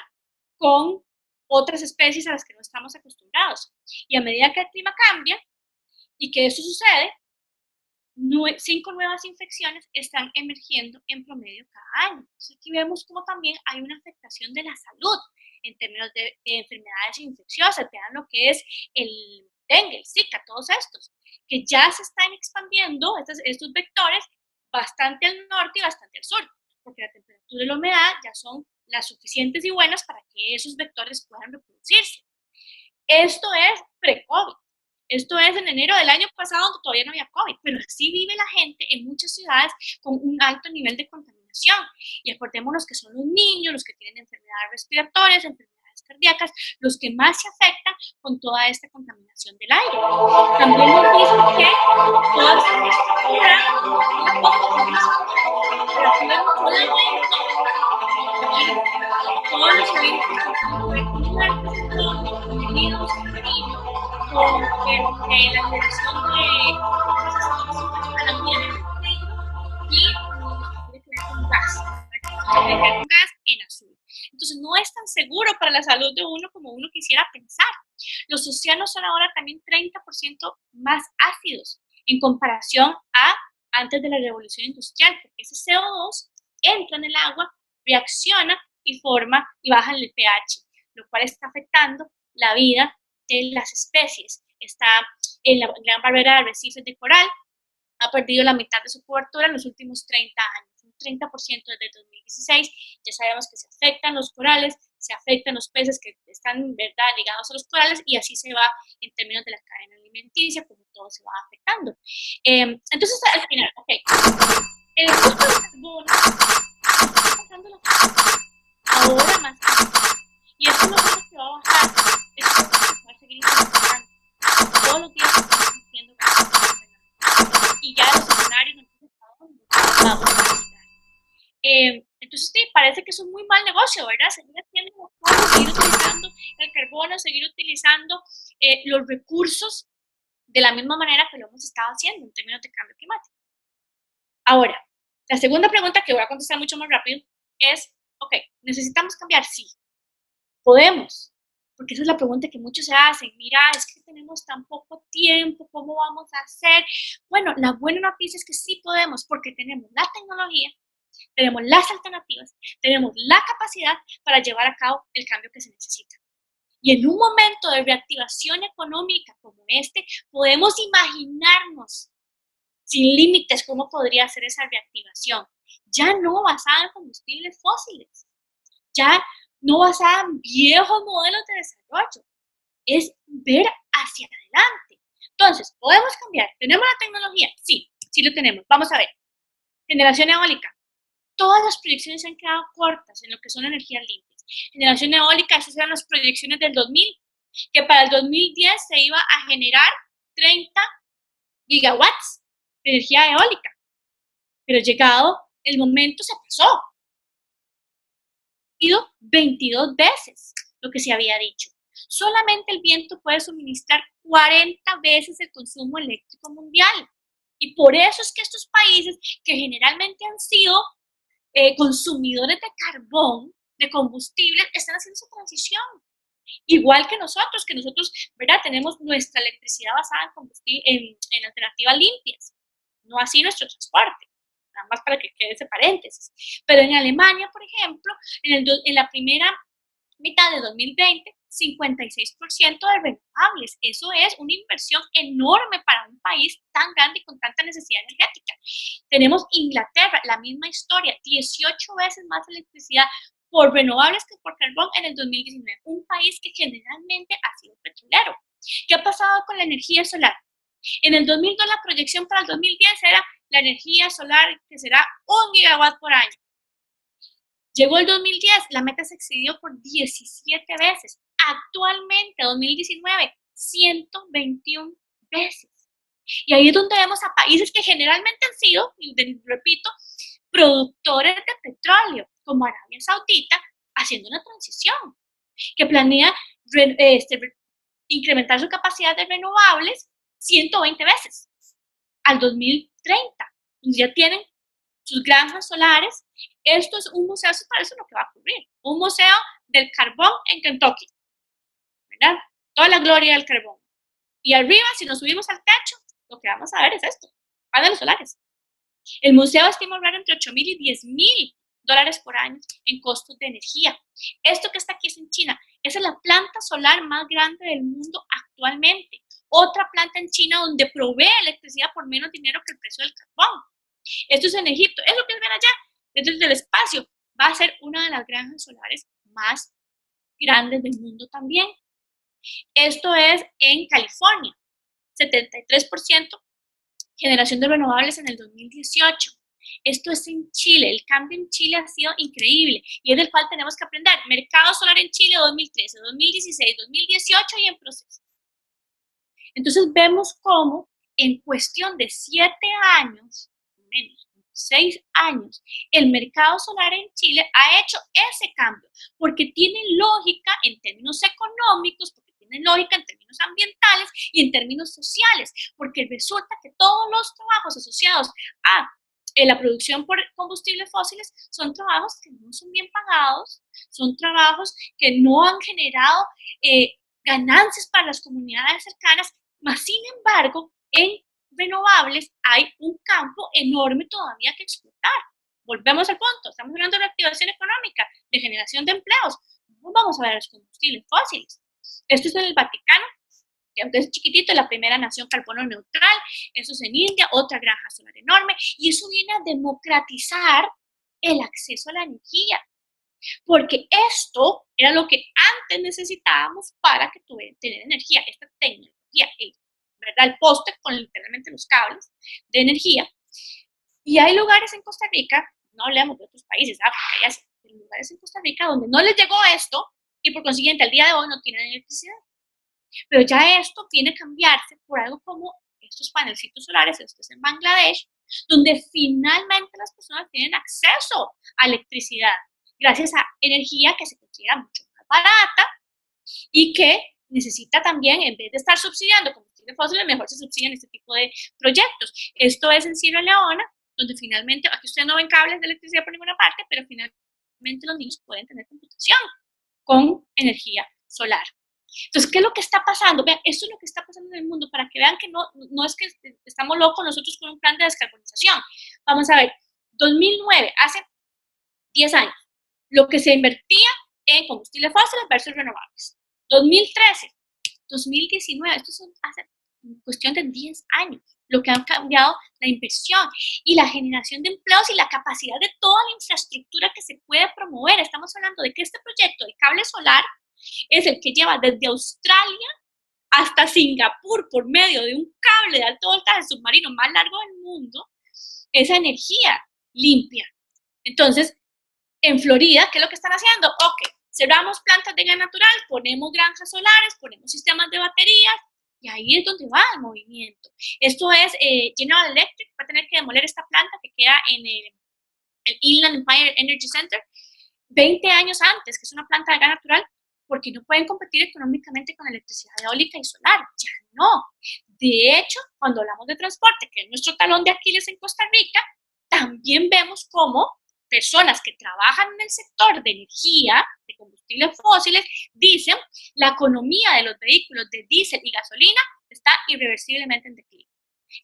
con otras especies a las que no estamos acostumbrados. Y a medida que el clima cambia y que eso sucede, 5 nuevas infecciones están emergiendo en promedio cada año. Entonces aquí vemos como también hay una afectación de la salud en términos de enfermedades infecciosas. Vean lo que es el dengue, el Zika, todos estos, que ya se están expandiendo, estos vectores, bastante al norte y bastante al sur, porque la temperatura y la humedad ya son las suficientes y buenas para que esos vectores puedan reproducirse. Esto es pre-COVID. Esto es en enero del año pasado, donde todavía no había COVID, pero así vive la gente en muchas ciudades con un alto nivel de contaminación. Y acordémonos que son los niños, los que tienen enfermedades respiratorias, enfermedades cardíacas, los que más se afectan con toda esta contaminación del aire. También nos dicen que toda esta infraestructura, todos los eventos con la creación al ambiente y un gas en azul. Entonces no es tan seguro para la salud de uno como uno quisiera pensar. Los océanos son ahora también 30% más ácidos en comparación a antes de la revolución industrial, porque ese CO2 entra en el agua, reacciona y forma y baja el pH, lo cual está afectando la vida de las especies. Está en la gran barrera de arrecifes de coral, ha perdido la mitad de su cobertura en los últimos 30 años, un 30% desde 2016. Ya sabemos que se afectan los corales, se afectan los peces que están, ¿verdad?, ligados a los corales, y así se va en términos de la cadena alimenticia, como todo se va afectando. Entonces, al final, ok, el costo de carbono está pasando la ahora más, y esto no es lo que va a bajar, es que va a seguir incrementando. Todos los días estamos sintiendo y ya los escenarios en los Estados vamos a visitar. Entonces, sí, parece que es un muy mal negocio, ¿verdad? Seguir haciendo cosas, seguir utilizando el carbono, seguir utilizando los recursos de la misma manera que lo hemos estado haciendo en términos de cambio climático. Ahora, la segunda pregunta que voy a contestar mucho más rápido es, ok, ¿necesitamos cambiar? Sí. ¿Podemos? Porque esa es la pregunta que muchos se hacen. Mira, es que tenemos tan poco tiempo, ¿cómo vamos a hacer? Bueno, la buena noticia es que sí podemos, porque tenemos la tecnología, tenemos las alternativas, tenemos la capacidad para llevar a cabo el cambio que se necesita. Y en un momento de reactivación económica como este, podemos imaginarnos sin límites cómo podría ser esa reactivación. Ya no basada en combustibles fósiles, ya no basada en viejos modelos de desarrollo, es ver hacia adelante. Entonces, ¿podemos cambiar? ¿Tenemos la tecnología? Sí, sí lo tenemos. Vamos a ver. Generación eólica. Todas las proyecciones se han quedado cortas en lo que son energías limpias. Generación eólica, esas eran las proyecciones del 2000, que para el 2010 se iba a generar 30 gigawatts de energía eólica. Pero llegado el momento se pasó. Ido 22 veces lo que se había dicho. Solamente el viento puede suministrar 40 veces el consumo eléctrico mundial. Y por eso es que estos países que generalmente han sido consumidores de carbón, de combustible, están haciendo esa transición. Igual que nosotros, ¿verdad?, tenemos nuestra electricidad basada en combustible, en alternativas limpias. No así nuestro transporte. Nada más para que quede ese paréntesis. Pero en Alemania, por ejemplo, en la primera mitad de 2020, 56% de renovables. Eso es una inversión enorme para un país tan grande y con tanta necesidad energética. Tenemos Inglaterra, la misma historia, 18 veces más electricidad por renovables que por carbón en el 2019. Un país que generalmente ha sido petrolero. ¿Qué ha pasado con la energía solar? En el 2002 la proyección para el 2010 era la energía solar que será 1 gigawatt por año. Llegó el 2010, la meta se excedió por 17 veces. Actualmente, 2019, 121 veces. Y ahí es donde vemos a países que generalmente han sido, y repito, productores de petróleo, como Arabia Saudita, haciendo una transición, que planea incrementar su capacidad de renovables 120 veces al 2030. Ya tienen sus granjas solares. Esto es un museo, eso parece lo que va a ocurrir. Un museo del carbón en Kentucky, ¿verdad? Toda la gloria del carbón. Y arriba, si nos subimos al techo, lo que vamos a ver es esto. paneles solares. El museo estima ahorrar entre $8,000 y $10,000 por año en costos de energía. Esto que está aquí es en China. Esa es la planta solar más grande del mundo actualmente. Otra planta en China donde provee electricidad por menos dinero que el precio del carbón. Esto es en Egipto. Eso que ven allá, desde el espacio, va a ser una de las granjas solares más grandes del mundo también. Esto es en California, 73% generación de renovables en el 2018. Esto es en Chile. El cambio en Chile ha sido increíble y es del cual tenemos que aprender. Mercado solar en Chile 2013, 2016, 2018 y en proceso. Entonces vemos cómo en cuestión de 7 años, menos 6 años, el mercado solar en Chile ha hecho ese cambio porque tiene lógica en términos económicos, porque tiene lógica en términos ambientales y en términos sociales, porque resulta que todos los trabajos asociados a la producción por combustibles fósiles son trabajos que no son bien pagados, son trabajos que no han generado ganancias para las comunidades cercanas, mas sin embargo, en renovables hay un campo enorme todavía que explotar. Volvemos al punto, estamos hablando de reactivación económica, de generación de empleos, no vamos a ver los combustibles fósiles. Esto es en el Vaticano, que aunque es chiquitito, es la primera nación carbono neutral. Eso es en India, otra granja solar enorme, y eso viene a democratizar el acceso a la energía, porque esto era lo que antes necesitábamos para que tuvieran tener energía, esta tecnología, ¿verdad? El poste con literalmente los cables de energía. Y hay lugares en Costa Rica, no hablemos de otros países, África, hay lugares en Costa Rica donde no les llegó esto y por consiguiente al día de hoy no tienen electricidad. Pero ya esto viene a cambiarse por algo como estos panelcitos solares, esto es en Bangladesh, donde finalmente las personas tienen acceso a electricidad gracias a energía que se considera mucho más barata y que necesita también, en vez de estar subsidiando combustibles fósiles, mejor se subsidian este tipo de proyectos. Esto es en Sierra Leona, donde finalmente, aquí ustedes no ven cables de electricidad por ninguna parte, pero finalmente los niños pueden tener computación con energía solar. Entonces, ¿qué es lo que está pasando? Vean, esto es lo que está pasando en el mundo, para que vean que no es que estamos locos nosotros con un plan de descarbonización. Vamos a ver, 2009, hace 10 años, lo que se invertía en combustibles fósiles versus renovables. 2013, 2019, esto es hace cuestión de 10 años, lo que han cambiado la inversión y la generación de empleos y la capacidad de toda la infraestructura que se puede promover. Estamos hablando de que este proyecto de cable solar es el que lleva desde Australia hasta Singapur por medio de un cable de alto voltaje submarino más largo del mundo, esa energía limpia. Entonces, en Florida, ¿qué es lo que están haciendo? Ok, cerramos plantas de gas natural, ponemos granjas solares, ponemos sistemas de baterías, y ahí es donde va el movimiento. Esto es, General Electric va a tener que demoler esta planta que queda en el Inland Empire Energy Center 20 años antes, que es una planta de gas natural, porque no pueden competir económicamente con electricidad eólica y solar. Ya no. De hecho, cuando hablamos de transporte, que es nuestro talón de Aquiles en Costa Rica, también vemos cómo personas que trabajan en el sector de energía, de combustibles fósiles, dicen la economía de los vehículos de diésel y gasolina está irreversiblemente en declive.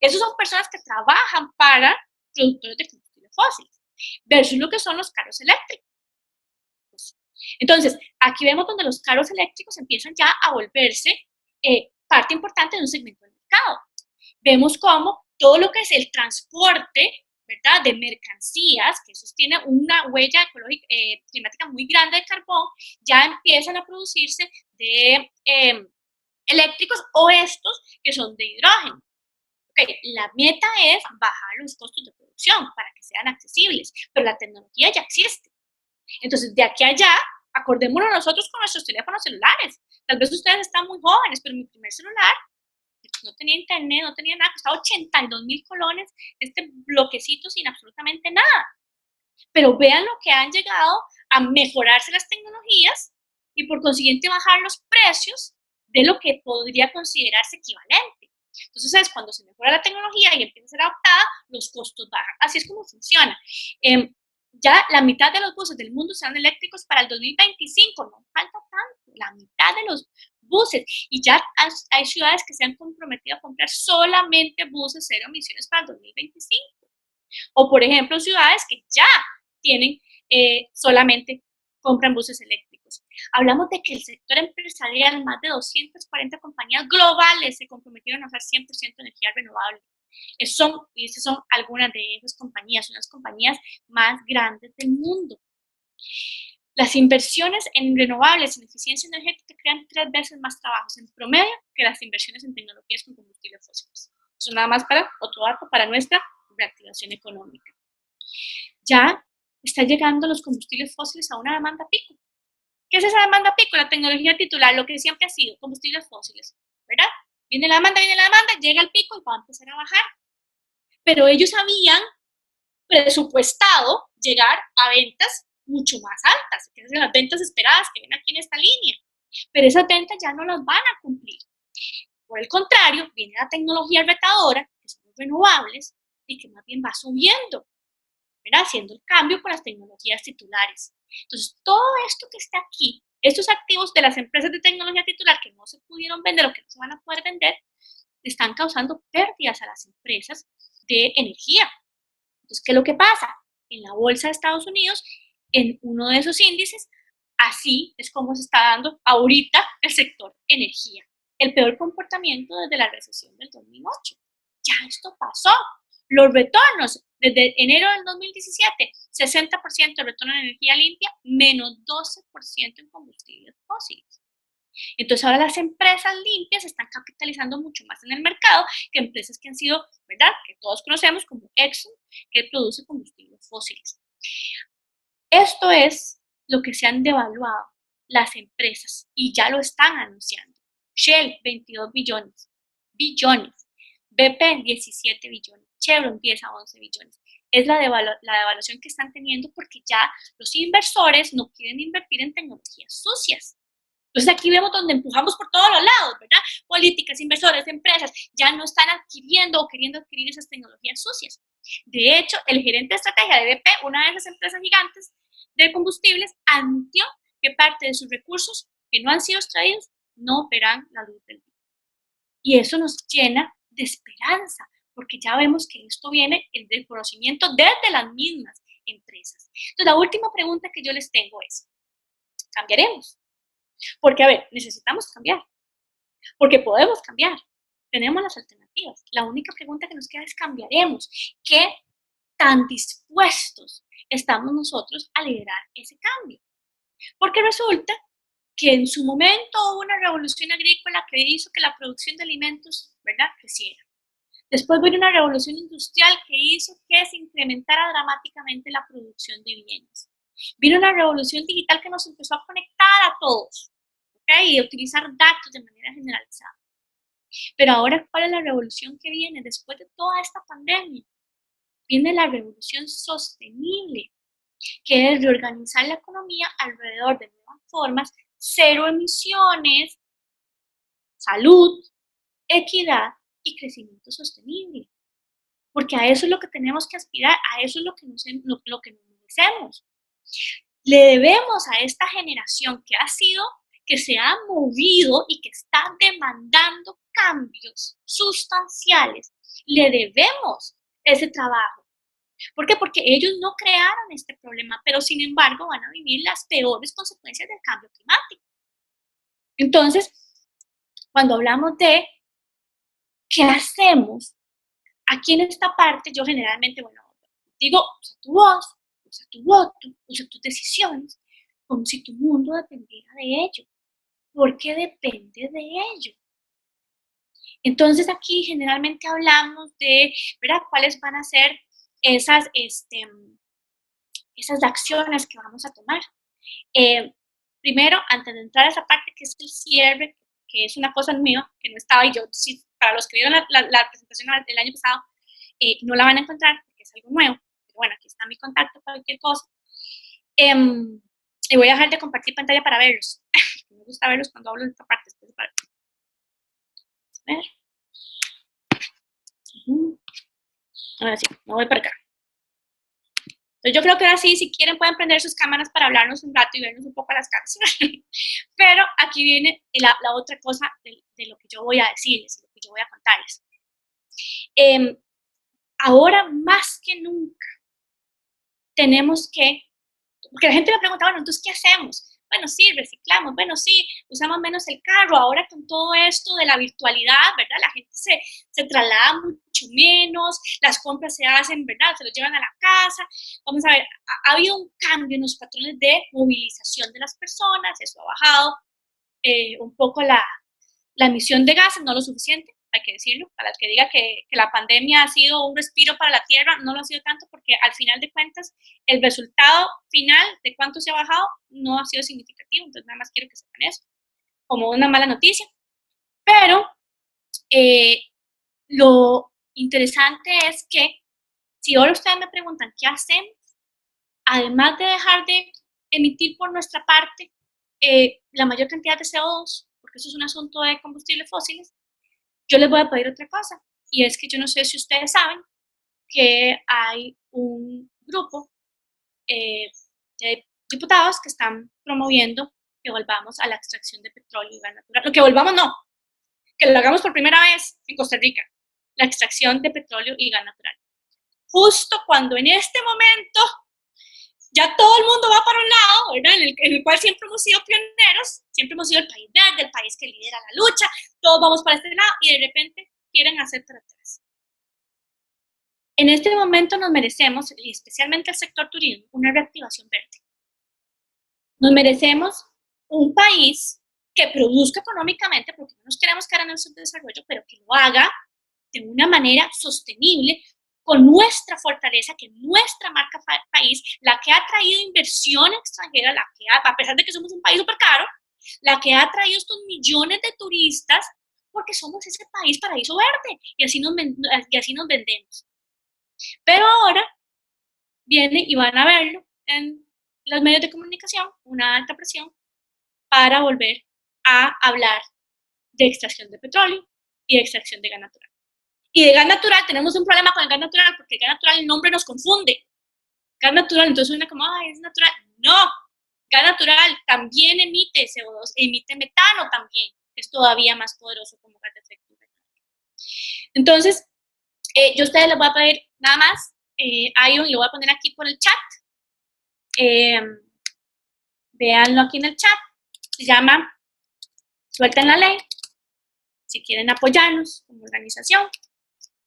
Esas son personas que trabajan para productores de combustibles fósiles, versus lo que son los carros eléctricos. Entonces, aquí vemos donde los carros eléctricos empiezan ya a volverse parte importante de un segmento del mercado. Vemos cómo todo lo que es el transporte, ¿verdad?, de mercancías, que sostiene una huella ecológica, climática muy grande de carbón, ya empiezan a producirse de eléctricos o estos que son de hidrógeno. Okay, la meta es bajar los costos de producción para que sean accesibles, pero la tecnología ya existe. Entonces, de aquí a allá, acordémonos nosotros con nuestros teléfonos celulares. Tal vez ustedes están muy jóvenes, pero mi primer celular no tenía internet, no tenía nada, costaba 82,000 colones, este bloquecito sin absolutamente nada. Pero vean lo que han llegado a mejorarse las tecnologías y por consiguiente bajar los precios de lo que podría considerarse equivalente. Entonces es cuando se mejora la tecnología y empieza a ser adoptada, los costos bajan. Así es como funciona. Ya la mitad de los buses del mundo serán eléctricos para el 2025, no falta tanto, la mitad de los buses. Y ya hay ciudades que se han comprometido a comprar solamente buses cero emisiones para el 2025. O, por ejemplo, ciudades que ya tienen solamente compran buses eléctricos. Hablamos de que el sector empresarial, más de 240 compañías globales se comprometieron a usar 100% energía renovable. Esas son algunas de esas compañías, son las compañías más grandes del mundo. Las inversiones en renovables, en eficiencia energética, crean 3 veces más trabajos en promedio que las inversiones en tecnologías con combustibles fósiles. Eso nada más para otro dato para nuestra reactivación económica. Ya están llegando los combustibles fósiles a una demanda pico. ¿Qué es esa demanda pico? La tecnología titular, lo que siempre ha sido, combustibles fósiles, ¿verdad? Viene la demanda, llega el pico y va a empezar a bajar. Pero ellos habían presupuestado llegar a ventas mucho más altas, que son las ventas esperadas que ven aquí en esta línea. Pero esas ventas ya no las van a cumplir. Por el contrario, viene la tecnología retadora, que son los renovables, y que más bien va subiendo, ¿verdad? Haciendo el cambio por las tecnologías titulares. Entonces, todo esto que está aquí, estos activos de las empresas de tecnología titular que no se pudieron vender o que no se van a poder vender, están causando pérdidas a las empresas de energía. Entonces, ¿qué es lo que pasa? En la bolsa de Estados Unidos, en uno de esos índices, así es como se está dando ahorita el sector energía. El peor comportamiento desde la recesión del 2008. Ya esto pasó. Los retornos desde enero del 2017, 60% de retorno en energía limpia, menos 12% en combustibles fósiles. Entonces ahora las empresas limpias están capitalizando mucho más en el mercado que empresas que han sido, ¿verdad?, que todos conocemos como Exxon, que produce combustibles fósiles. Esto es lo que se han devaluado las empresas y ya lo están anunciando. Shell, 22 billones. BP, 17 billones. Chevron, 10 a 11 billones. Es la devaluación que están teniendo porque ya los inversores no quieren invertir en tecnologías sucias. Entonces aquí vemos donde empujamos por todos los lados, ¿verdad? Políticas, inversores, empresas, ya no están adquiriendo o queriendo adquirir esas tecnologías sucias. De hecho, el gerente de estrategia de BP, una de esas empresas gigantes de combustibles, anunció que parte de sus recursos que no han sido extraídos no verán la luz del día. Y eso nos llena de esperanza, porque ya vemos que esto viene del conocimiento desde las mismas empresas. Entonces, la última pregunta que yo les tengo es, ¿cambiaremos? Porque, a ver, necesitamos cambiar, porque podemos cambiar, tenemos las alternativas. La única pregunta que nos queda es, ¿cambiaremos? ¿Qué tan dispuestos estamos nosotros a liderar ese cambio? Porque resulta que en su momento hubo una revolución agrícola que hizo que la producción de alimentos, ¿verdad?, creciera. Después vino una revolución industrial que hizo que se incrementara dramáticamente la producción de bienes. Vino una revolución digital que nos empezó a conectar a todos, ¿okay?, y a utilizar datos de manera generalizada. Pero ahora, ¿cuál es la revolución que viene después de toda esta pandemia? Viene la revolución sostenible, que es reorganizar la economía alrededor de nuevas formas, cero emisiones, salud, equidad y crecimiento sostenible. Porque a eso es lo que tenemos que aspirar, a eso es lo que nos merecemos. Le debemos a esta generación que se ha movido y que está demandando cambios sustanciales, le debemos ese trabajo. ¿Por qué? Porque ellos no crearon este problema, pero sin embargo van a vivir las peores consecuencias del cambio climático. Entonces, cuando hablamos de qué hacemos, aquí en esta parte yo generalmente, digo, usa tu voz, usa tu voto, usa tus decisiones, como si tu mundo dependiera de ello. ¿Por qué depende de ello? Entonces aquí generalmente hablamos de, ¿verdad?, cuáles van a ser esas acciones que vamos a tomar. Primero, antes de entrar a esa parte que es el cierre, que es una cosa nueva, que no estaba, y yo, sí, para los que vieron la presentación del año pasado, no la van a encontrar porque es algo nuevo. Pero bueno, aquí está mi contacto para cualquier cosa. Y voy a dejar de compartir pantalla para verlos. Me gusta verlos cuando hablo de esta parte. A ver. Ahora sí, me voy para acá. Entonces yo creo que ahora sí, si quieren pueden prender sus cámaras para hablarnos un rato y vernos un poco a las caras. Pero aquí viene la otra cosa de lo que yo voy a decirles, lo que yo voy a contarles. Ahora más que nunca tenemos que, porque la gente me pregunta, bueno, entonces, ¿qué hacemos? Bueno, sí, reciclamos, bueno, sí, usamos menos el carro, ahora con todo esto de la virtualidad, ¿verdad? La gente se traslada mucho menos, las compras se hacen, ¿verdad? Se los llevan a la casa. Vamos a ver, ha habido un cambio en los patrones de movilización de las personas, eso ha bajado un poco la emisión de gases, no lo suficiente, hay que decirlo, para el que diga que la pandemia ha sido un respiro para la Tierra, no lo ha sido tanto porque al final de cuentas el resultado final de cuánto se ha bajado no ha sido significativo, entonces nada más quiero que sepan eso, como una mala noticia. Pero lo interesante es que si ahora ustedes me preguntan qué hacemos, además de dejar de emitir por nuestra parte la mayor cantidad de CO2, porque eso es un asunto de combustibles fósiles, yo les voy a pedir otra cosa, y es que yo no sé si ustedes saben que hay un grupo de diputados que están promoviendo que volvamos a la extracción de petróleo y gas natural. Lo que volvamos no, que lo hagamos por primera vez en Costa Rica, la extracción de petróleo y gas natural. Justo cuando en este momento ya todo el mundo va para un lado, ¿verdad? En el cual siempre hemos sido pioneros, siempre hemos sido el país verde, el país que lidera la lucha, todos vamos para este lado y de repente quieren hacer para atrás. En este momento nos merecemos, y especialmente el sector turismo, una reactivación verde. Nos merecemos un país que produzca económicamente, porque no nos queremos quedar en el subdesarrollo, pero que lo haga de una manera sostenible, con nuestra fortaleza, que nuestra marca país, la que ha traído inversión extranjera, la que a pesar de que somos un país súper caro, la que ha traído estos millones de turistas, porque somos ese país paraíso verde, y así nos vendemos. Pero ahora viene y van a verlo en los medios de comunicación, una alta presión, para volver a hablar de extracción de petróleo y de extracción de gas natural. Y de gas natural, tenemos un problema con el gas natural, porque el gas natural, el nombre nos confunde. Gas natural, entonces suena como, ay, es natural. No, gas natural también emite CO2, emite metano también, que es todavía más poderoso como gas de efecto invernadero. Entonces, yo a ustedes les voy a pedir nada más, Ion, lo voy a poner aquí por el chat. Véanlo aquí en el chat. Se llama Suelten la Ley. Si quieren apoyarnos como organización.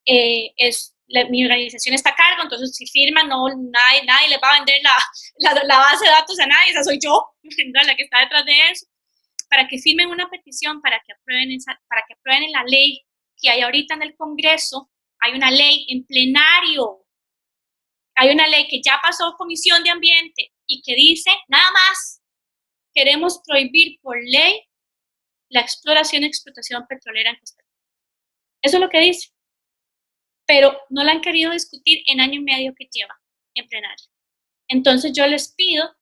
Mi organización está a cargo, entonces si firman, nadie les va a vender la base de datos a nadie, esa soy yo, la que está detrás de eso, para que firmen una petición para que aprueben la ley que hay ahorita en el Congreso. Hay una ley en plenario, hay una ley que ya pasó Comisión de Ambiente y que dice, nada más, queremos prohibir por ley la exploración y explotación petrolera en Costa Rica. Eso es lo que dice. Pero no la han querido discutir en año y medio que lleva en plenario. Entonces yo les pido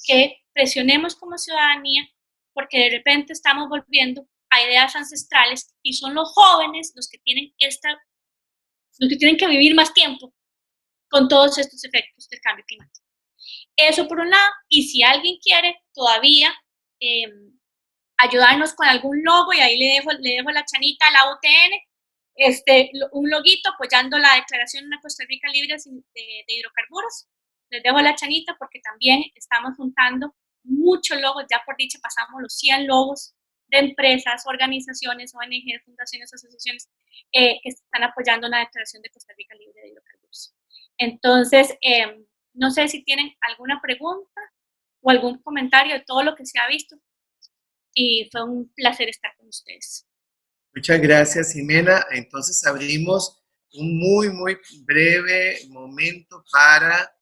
que presionemos como ciudadanía, porque de repente estamos volviendo a ideas ancestrales y son los jóvenes los que tienen que vivir más tiempo con todos estos efectos del cambio climático. Eso por un lado, y si alguien quiere todavía ayudarnos con algún logo, y ahí le dejo la chanita a la UTN, un loguito apoyando la declaración de una Costa Rica libre de hidrocarburos. Les dejo la chanita porque también estamos juntando muchos logos, ya por dicha pasamos los 100 logos de empresas, organizaciones, ONG, fundaciones, asociaciones que están apoyando una declaración de Costa Rica libre de hidrocarburos. Entonces, no sé si tienen alguna pregunta o algún comentario de todo lo que se ha visto, y fue un placer estar con ustedes. Muchas gracias, Ximena. Entonces abrimos un muy, muy breve momento para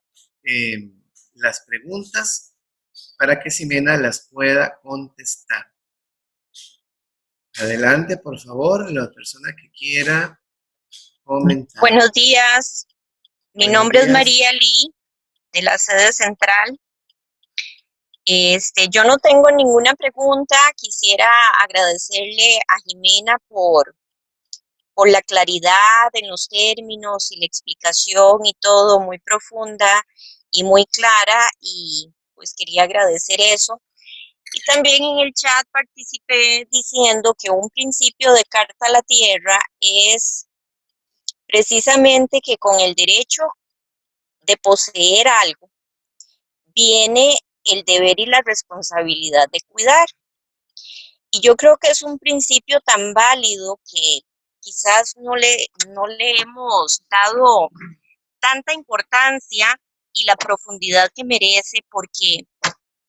las preguntas, para que Ximena las pueda contestar. Adelante, por favor, la persona que quiera comentar. Buenos días. Mi nombre es María Lee, de la sede central. Yo no tengo ninguna pregunta. Quisiera agradecerle a Ximena por la claridad en los términos y la explicación y todo, muy profunda. y muy clara, y pues quería agradecer eso. Y también en el chat participé diciendo que un principio de Carta a la Tierra es precisamente que con el derecho de poseer algo viene el deber y la responsabilidad de cuidar. Y yo creo que es un principio tan válido que quizás no le hemos dado tanta importancia y la profundidad que merece, porque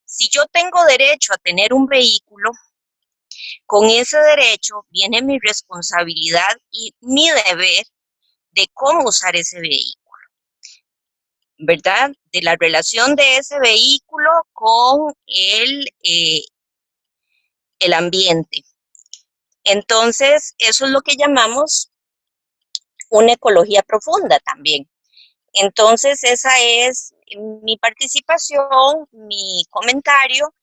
si yo tengo derecho a tener un vehículo, con ese derecho viene mi responsabilidad y mi deber de cómo usar ese vehículo, ¿verdad? De la relación de ese vehículo con el ambiente. Entonces, eso es lo que llamamos una ecología profunda también. Entonces, esa es mi participación, mi comentario,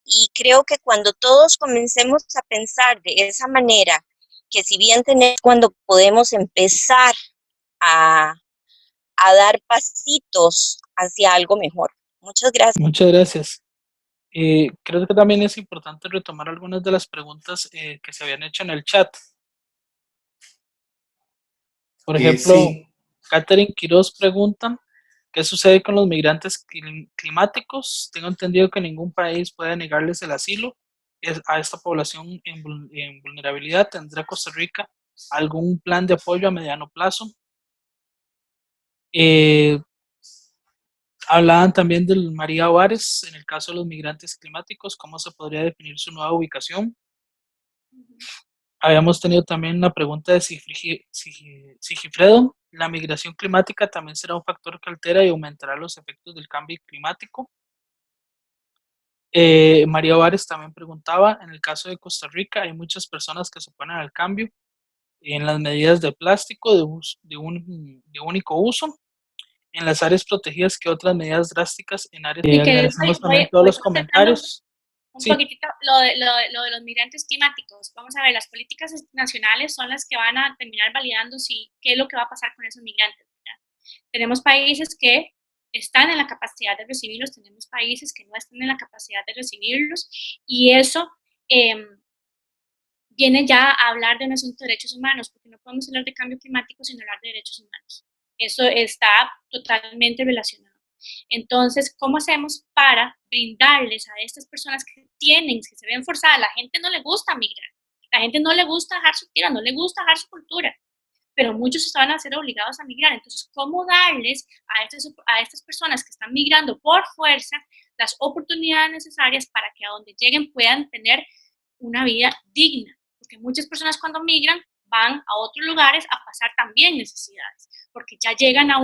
y creo que cuando todos comencemos a pensar de esa manera, que si bien tenemos, cuando podemos empezar a dar pasitos hacia algo mejor. Muchas gracias. Muchas gracias. Creo que también es importante retomar algunas de las preguntas que se habían hecho en el chat. Por ejemplo, Sí. Catherine Quiroz pregunta, ¿qué sucede con los migrantes climáticos? Tengo entendido que ningún país puede negarles el asilo a esta población en vulnerabilidad. ¿Tendrá Costa Rica algún plan de apoyo a mediano plazo? Hablaban también del María Juárez, en el caso de los migrantes climáticos, ¿cómo se podría definir su nueva ubicación? Habíamos tenido también una pregunta de Sigifredo. ¿La migración climática también será un factor que altera y aumentará los efectos del cambio climático? María Juárez también preguntaba, en el caso de Costa Rica, hay muchas personas que se oponen al cambio en las medidas de plástico de único uso, en las áreas protegidas, que otras medidas drásticas en áreas. Agradecemos también todos los comentarios. Un poquitito lo de los migrantes climáticos. Vamos a ver, las políticas nacionales son las que van a terminar validando qué es lo que va a pasar con esos migrantes, ¿verdad? Tenemos países que están en la capacidad de recibirlos, tenemos países que no están en la capacidad de recibirlos, y eso viene ya a hablar de un asunto de derechos humanos, porque no podemos hablar de cambio climático sin hablar de derechos humanos. Eso está totalmente relacionado. Entonces, ¿cómo hacemos para brindarles a estas personas que se ven forzadas? La gente no le gusta migrar, la gente no le gusta dejar su tierra, no le gusta dejar su cultura, pero muchos estaban a ser obligados a migrar. Entonces, ¿cómo darles a estas personas que están migrando por fuerza las oportunidades necesarias para que a donde lleguen puedan tener una vida digna? Porque muchas personas cuando migran van a otros lugares a pasar también necesidades, porque ya llegan a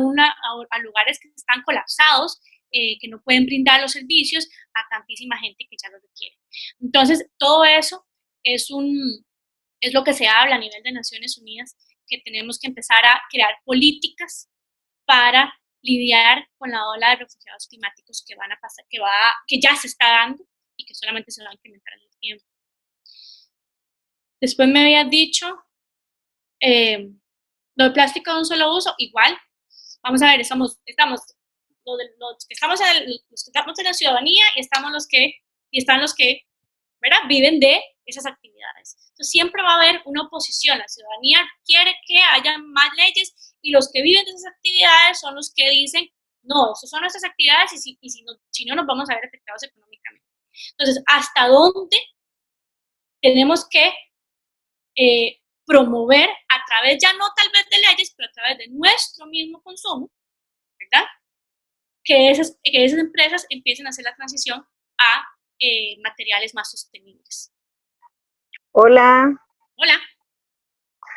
lugares que están colapsados, que no pueden brindar los servicios a tantísima gente que ya los requiere. Entonces, todo eso es lo que se habla a nivel de Naciones Unidas, que tenemos que empezar a crear políticas para lidiar con la ola de refugiados climáticos que van a pasar, que ya se está dando y que solamente se va a incrementar en el tiempo. Después me habías dicho lo de plástico de un solo uso, igual. Vamos a ver, estamos los que estamos en la ciudadanía y están los que, ¿verdad?, viven de esas actividades. Entonces siempre va a haber una oposición. La ciudadanía quiere que haya más leyes y los que viven de esas actividades son los que dicen, no, esas son nuestras actividades y si no nos vamos a ver afectados económicamente. Entonces, ¿hasta dónde tenemos que promover a través, ya no tal vez de leyes, pero a través de nuestro mismo consumo, ¿verdad?, que esas empresas empiecen a hacer la transición a materiales más sostenibles? Hola. Hola.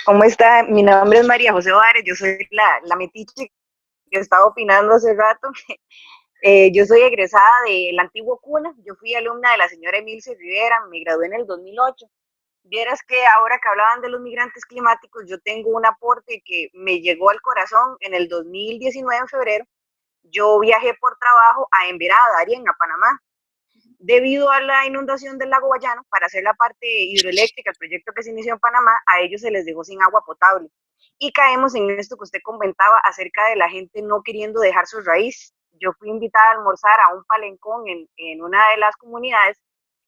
¿Cómo está? Mi nombre es María José Juárez, yo soy la metiche que estaba opinando hace rato. Yo soy egresada del antiguo CUNA, yo fui alumna de la señora Emilce Rivera, me gradué en el 2008. Vieras que ahora que hablaban de los migrantes climáticos, yo tengo un aporte que me llegó al corazón. En el 2019, en febrero, yo viajé por trabajo a Emberá, Darién, a Panamá, debido a la inundación del lago Guayano. Para hacer la parte hidroeléctrica, el proyecto que se inició en Panamá, a ellos se les dejó sin agua potable. Y caemos en esto que usted comentaba acerca de la gente no queriendo dejar su raíz. yo fui invitada a almorzar a un palencón en una de las comunidades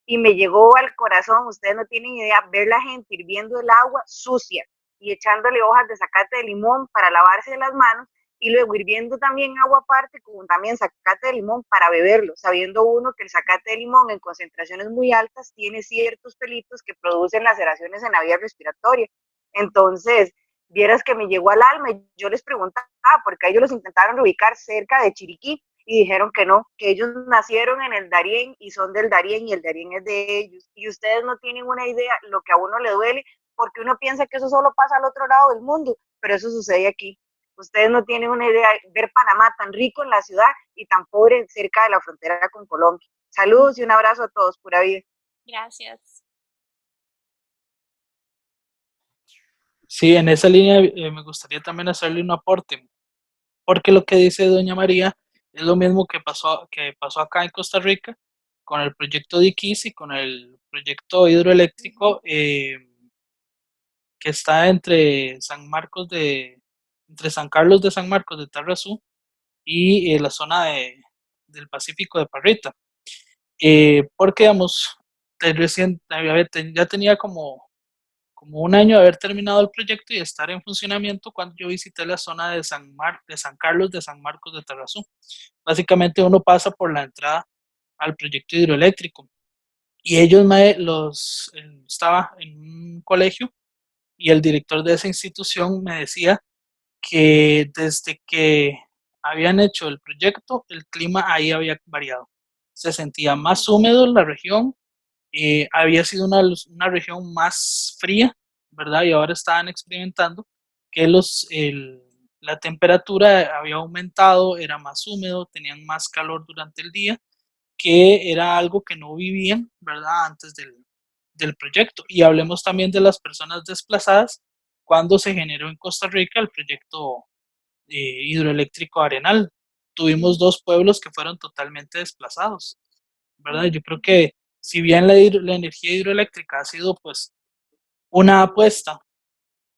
y me llegó al corazón, ustedes no tienen idea, ver la gente hirviendo el agua sucia y echándole hojas de zacate de limón para lavarse las manos y luego hirviendo también agua aparte con también zacate de limón para beberlo, sabiendo uno que el zacate de limón en concentraciones muy altas tiene ciertos pelitos que producen laceraciones en la vía respiratoria. Entonces, vieras que me llegó al alma y yo les preguntaba, porque ellos los intentaron reubicar cerca de Chiriquí y dijeron que no, que ellos nacieron en el Darién y son del Darién y el Darién es de ellos. Y ustedes no tienen una idea lo que a uno le duele, porque uno piensa que eso solo pasa al otro lado del mundo, pero eso sucede aquí. Ustedes no tienen una idea de ver Panamá tan rico en la ciudad y tan pobre cerca de la frontera con Colombia. Saludos y un abrazo a todos, pura vida. Gracias. Sí, en esa línea me gustaría también hacerle un aporte, porque lo que dice doña María es lo mismo que pasó acá en Costa Rica con el proyecto de Iquiz y con el proyecto hidroeléctrico que está entre San Carlos de San Marcos de Tarrazú y la zona del Pacífico de Parrita. Porque, digamos, ya tenía como un año de haber terminado el proyecto y estar en funcionamiento cuando yo visité la zona de San Carlos de San Marcos de Tarrazú. Básicamente uno pasa por la entrada al proyecto hidroeléctrico y ellos estaba en un colegio y el director de esa institución me decía que desde que habían hecho el proyecto, el clima ahí había variado. Se sentía más húmedo en la región, había sido una región más fría, ¿verdad? Y ahora estaban experimentando que la temperatura había aumentado, era más húmedo, tenían más calor durante el día, que era algo que no vivían, ¿verdad? Antes del proyecto. Y hablemos también de las personas desplazadas cuando se generó en Costa Rica el proyecto hidroeléctrico Arenal. Tuvimos 2 pueblos que fueron totalmente desplazados, ¿verdad? Yo creo que si bien la energía hidroeléctrica ha sido pues una apuesta,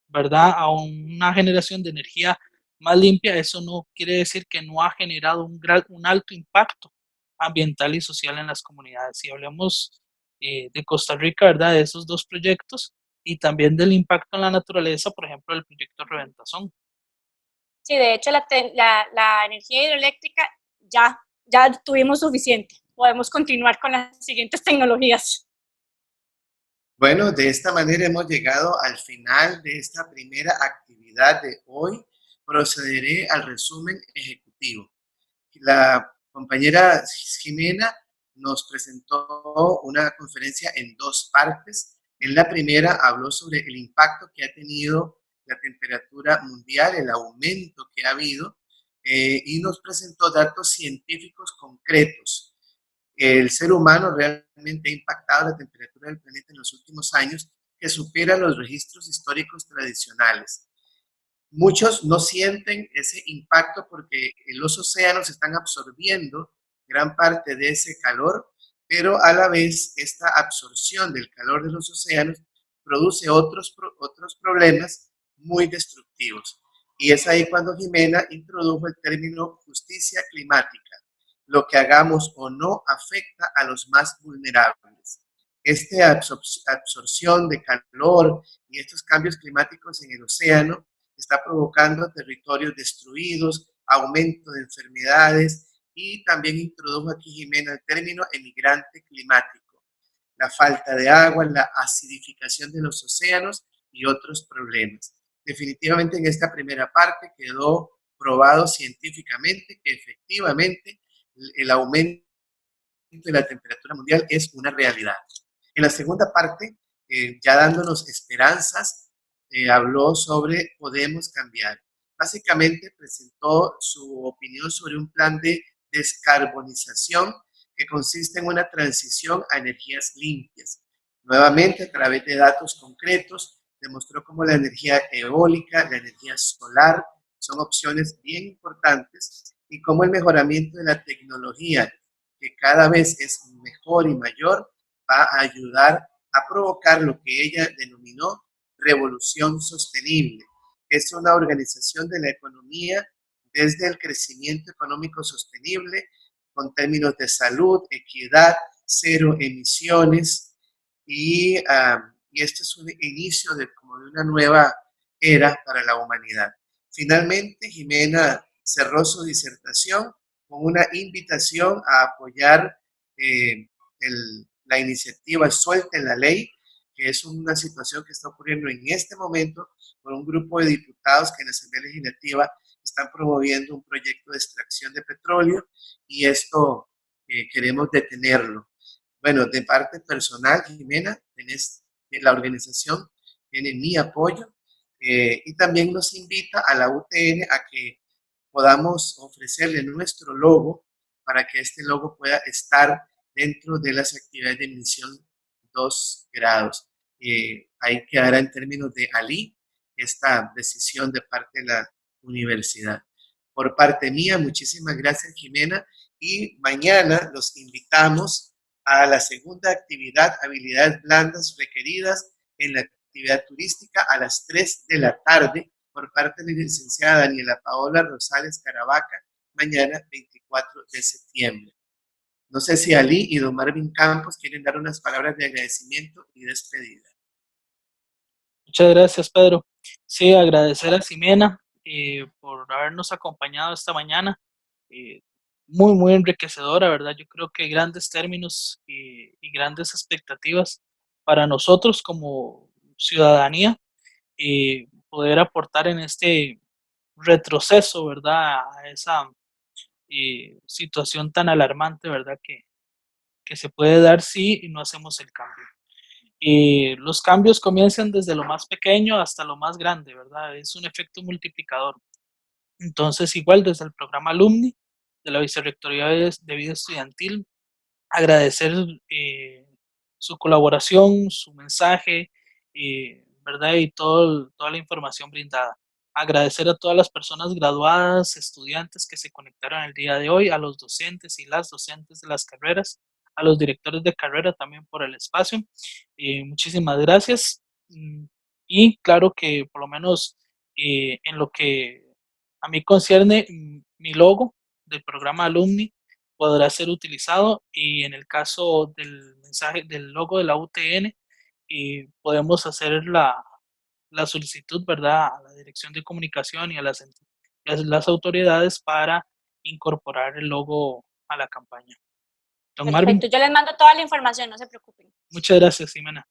¿verdad? A una generación de energía más limpia, eso no quiere decir que no ha generado un alto impacto ambiental y social en las comunidades. Si hablamos de Costa Rica, ¿verdad? De esos 2 proyectos y también del impacto en la naturaleza, por ejemplo, el proyecto Reventazón. Sí, de hecho la energía hidroeléctrica ya tuvimos suficiente. Podemos continuar con las siguientes tecnologías. Bueno, de esta manera hemos llegado al final de esta primera actividad de hoy. Procederé al resumen ejecutivo. La compañera Jimena nos presentó una conferencia en 2 partes. En la primera habló sobre el impacto que ha tenido la temperatura mundial, el aumento que ha habido, y nos presentó datos científicos concretos. El ser humano realmente ha impactado la temperatura del planeta en los últimos años, que supera los registros históricos tradicionales. Muchos no sienten ese impacto porque los océanos están absorbiendo gran parte de ese calor, pero a la vez esta absorción del calor de los océanos produce otros problemas muy destructivos. Y es ahí cuando Jimena introdujo el término justicia climática. Lo que hagamos o no afecta a los más vulnerables. Esta absorción de calor y estos cambios climáticos en el océano está provocando territorios destruidos, aumento de enfermedades y también introdujo aquí Jimena el término emigrante climático, la falta de agua, la acidificación de los océanos y otros problemas. Definitivamente en esta primera parte quedó probado científicamente que efectivamente el aumento de la temperatura mundial es una realidad. En la segunda parte, ya dándonos esperanzas, habló sobre podemos cambiar. Básicamente presentó su opinión sobre un plan de descarbonización que consiste en una transición a energías limpias. Nuevamente, a través de datos concretos, demostró cómo la energía eólica, la energía solar son opciones bien importantes y cómo el mejoramiento de la tecnología, que cada vez es mejor y mayor, va a ayudar a provocar lo que ella denominó revolución sostenible. Es una organización de la economía desde el crecimiento económico sostenible, con términos de salud, equidad, cero emisiones, y este es un inicio como de una nueva era para la humanidad. Finalmente, Jimena cerró su disertación con una invitación a apoyar la iniciativa Suelten la Ley, que es una situación que está ocurriendo en este momento por un grupo de diputados que en la Asamblea Legislativa están promoviendo un proyecto de extracción de petróleo, y esto queremos detenerlo. Bueno, de parte personal, Jimena, la organización tiene mi apoyo, y también nos invita a la UTN a que podamos ofrecerle nuestro logo para que este logo pueda estar dentro de las actividades de misión 2 grados. Ahí quedará en términos de Ali esta decisión de parte de la universidad. Por parte mía, muchísimas gracias, Jimena, y mañana los invitamos a la segunda actividad, habilidades blandas requeridas en la actividad turística, a las 3 de la tarde, por parte de la licenciada Daniela Paola Rosales Caravaca, mañana 24 de septiembre. No sé si Ali y don Marvin Campos quieren dar unas palabras de agradecimiento y despedida. Muchas gracias, Pedro. Sí, agradecer a Ximena por habernos acompañado esta mañana. Muy, muy enriquecedora, ¿verdad? Yo creo que grandes términos y grandes expectativas para nosotros como ciudadanía, poder aportar en este retroceso, ¿verdad? A esa situación tan alarmante, ¿verdad? Que se puede dar si no hacemos el cambio. Los cambios comienzan desde lo más pequeño hasta lo más grande, ¿verdad? Es un efecto multiplicador. Entonces, igual desde el programa Alumni de la Vicerrectoría de Vida Estudiantil, agradecer su colaboración, su mensaje, ¿verdad? Y toda la información brindada. Agradecer a todas las personas graduadas, estudiantes que se conectaron el día de hoy, a los docentes y las docentes de las carreras, a los directores de carrera también por el espacio. Muchísimas gracias. Y claro que por lo menos en lo que a mí concierne, mi logo del programa Alumni podrá ser utilizado, y en el caso del mensaje del logo de la UTN, podemos hacer la solicitud, ¿verdad?, a la Dirección de Comunicación y a las autoridades para incorporar el logo a la campaña. Don Marvin. Perfecto, yo les mando toda la información, no se preocupen. Muchas gracias, Ximena.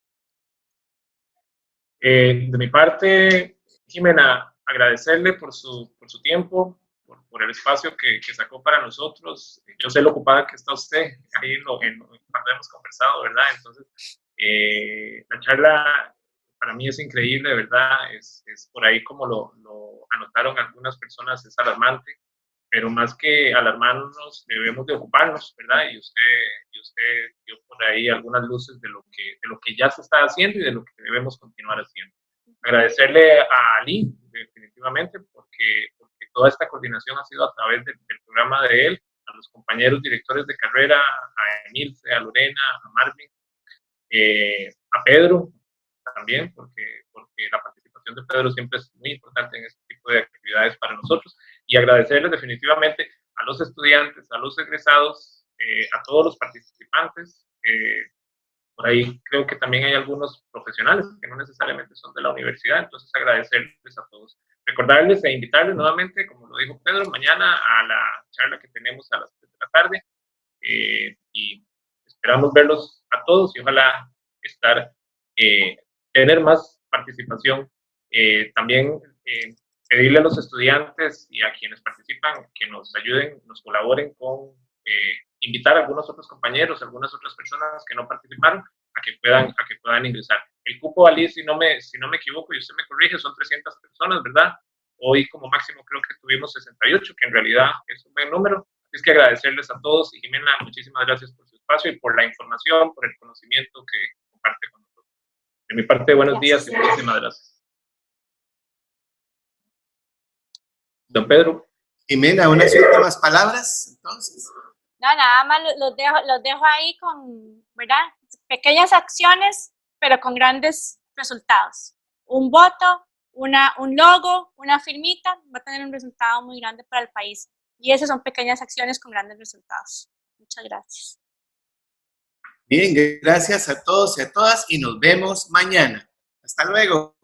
De mi parte, Jimena, agradecerle por su tiempo, por el espacio que sacó para nosotros. Yo sé lo ocupada que está usted ahí cuando hemos conversado, ¿verdad? Entonces, la charla para mí es increíble, ¿verdad? Es por ahí como lo anotaron algunas personas, es alarmante, pero más que alarmarnos, debemos de ocuparnos, ¿verdad? Y usted dio por ahí algunas luces de lo que ya se está haciendo y de lo que debemos continuar haciendo. Agradecerle a Ali, definitivamente, porque toda esta coordinación ha sido a través del programa de él, a los compañeros directores de carrera, a Emilce, a Lorena, a Marvin, a Pedro también, porque la participación de Pedro siempre es muy importante en este tipo de actividades para nosotros, y agradecerles definitivamente a los estudiantes, a los egresados, a todos los participantes. Por ahí creo que también hay algunos profesionales que no necesariamente son de la universidad, entonces agradecerles a todos. Recordarles e invitarles nuevamente, como lo dijo Pedro, mañana a la charla que tenemos a las 3 de la tarde, y esperamos verlos a todos y ojalá tener más participación. También pedirle a los estudiantes y a quienes participan que nos ayuden, nos colaboren con invitar a algunos otros compañeros, algunas otras personas que no participaron, a que puedan ingresar. El cupo, Ali, si no me equivoco y usted me corrige, son 300 personas, ¿verdad? Hoy como máximo creo que tuvimos 68, que en realidad es un buen número. Así es que agradecerles a todos, y Jimena, muchísimas gracias por su espacio y por la información, por el conocimiento que comparte con nosotros. De mi parte, buenos días y muchísimas gracias. Don Pedro. Jimena, unas últimas palabras, entonces. No, nada más los dejo ahí con, ¿verdad? Pequeñas acciones, pero con grandes resultados. Un voto, un logo, una firmita, va a tener un resultado muy grande para el país. Y esas son pequeñas acciones con grandes resultados. Muchas gracias. Bien, gracias a todos y a todas y nos vemos mañana. Hasta luego.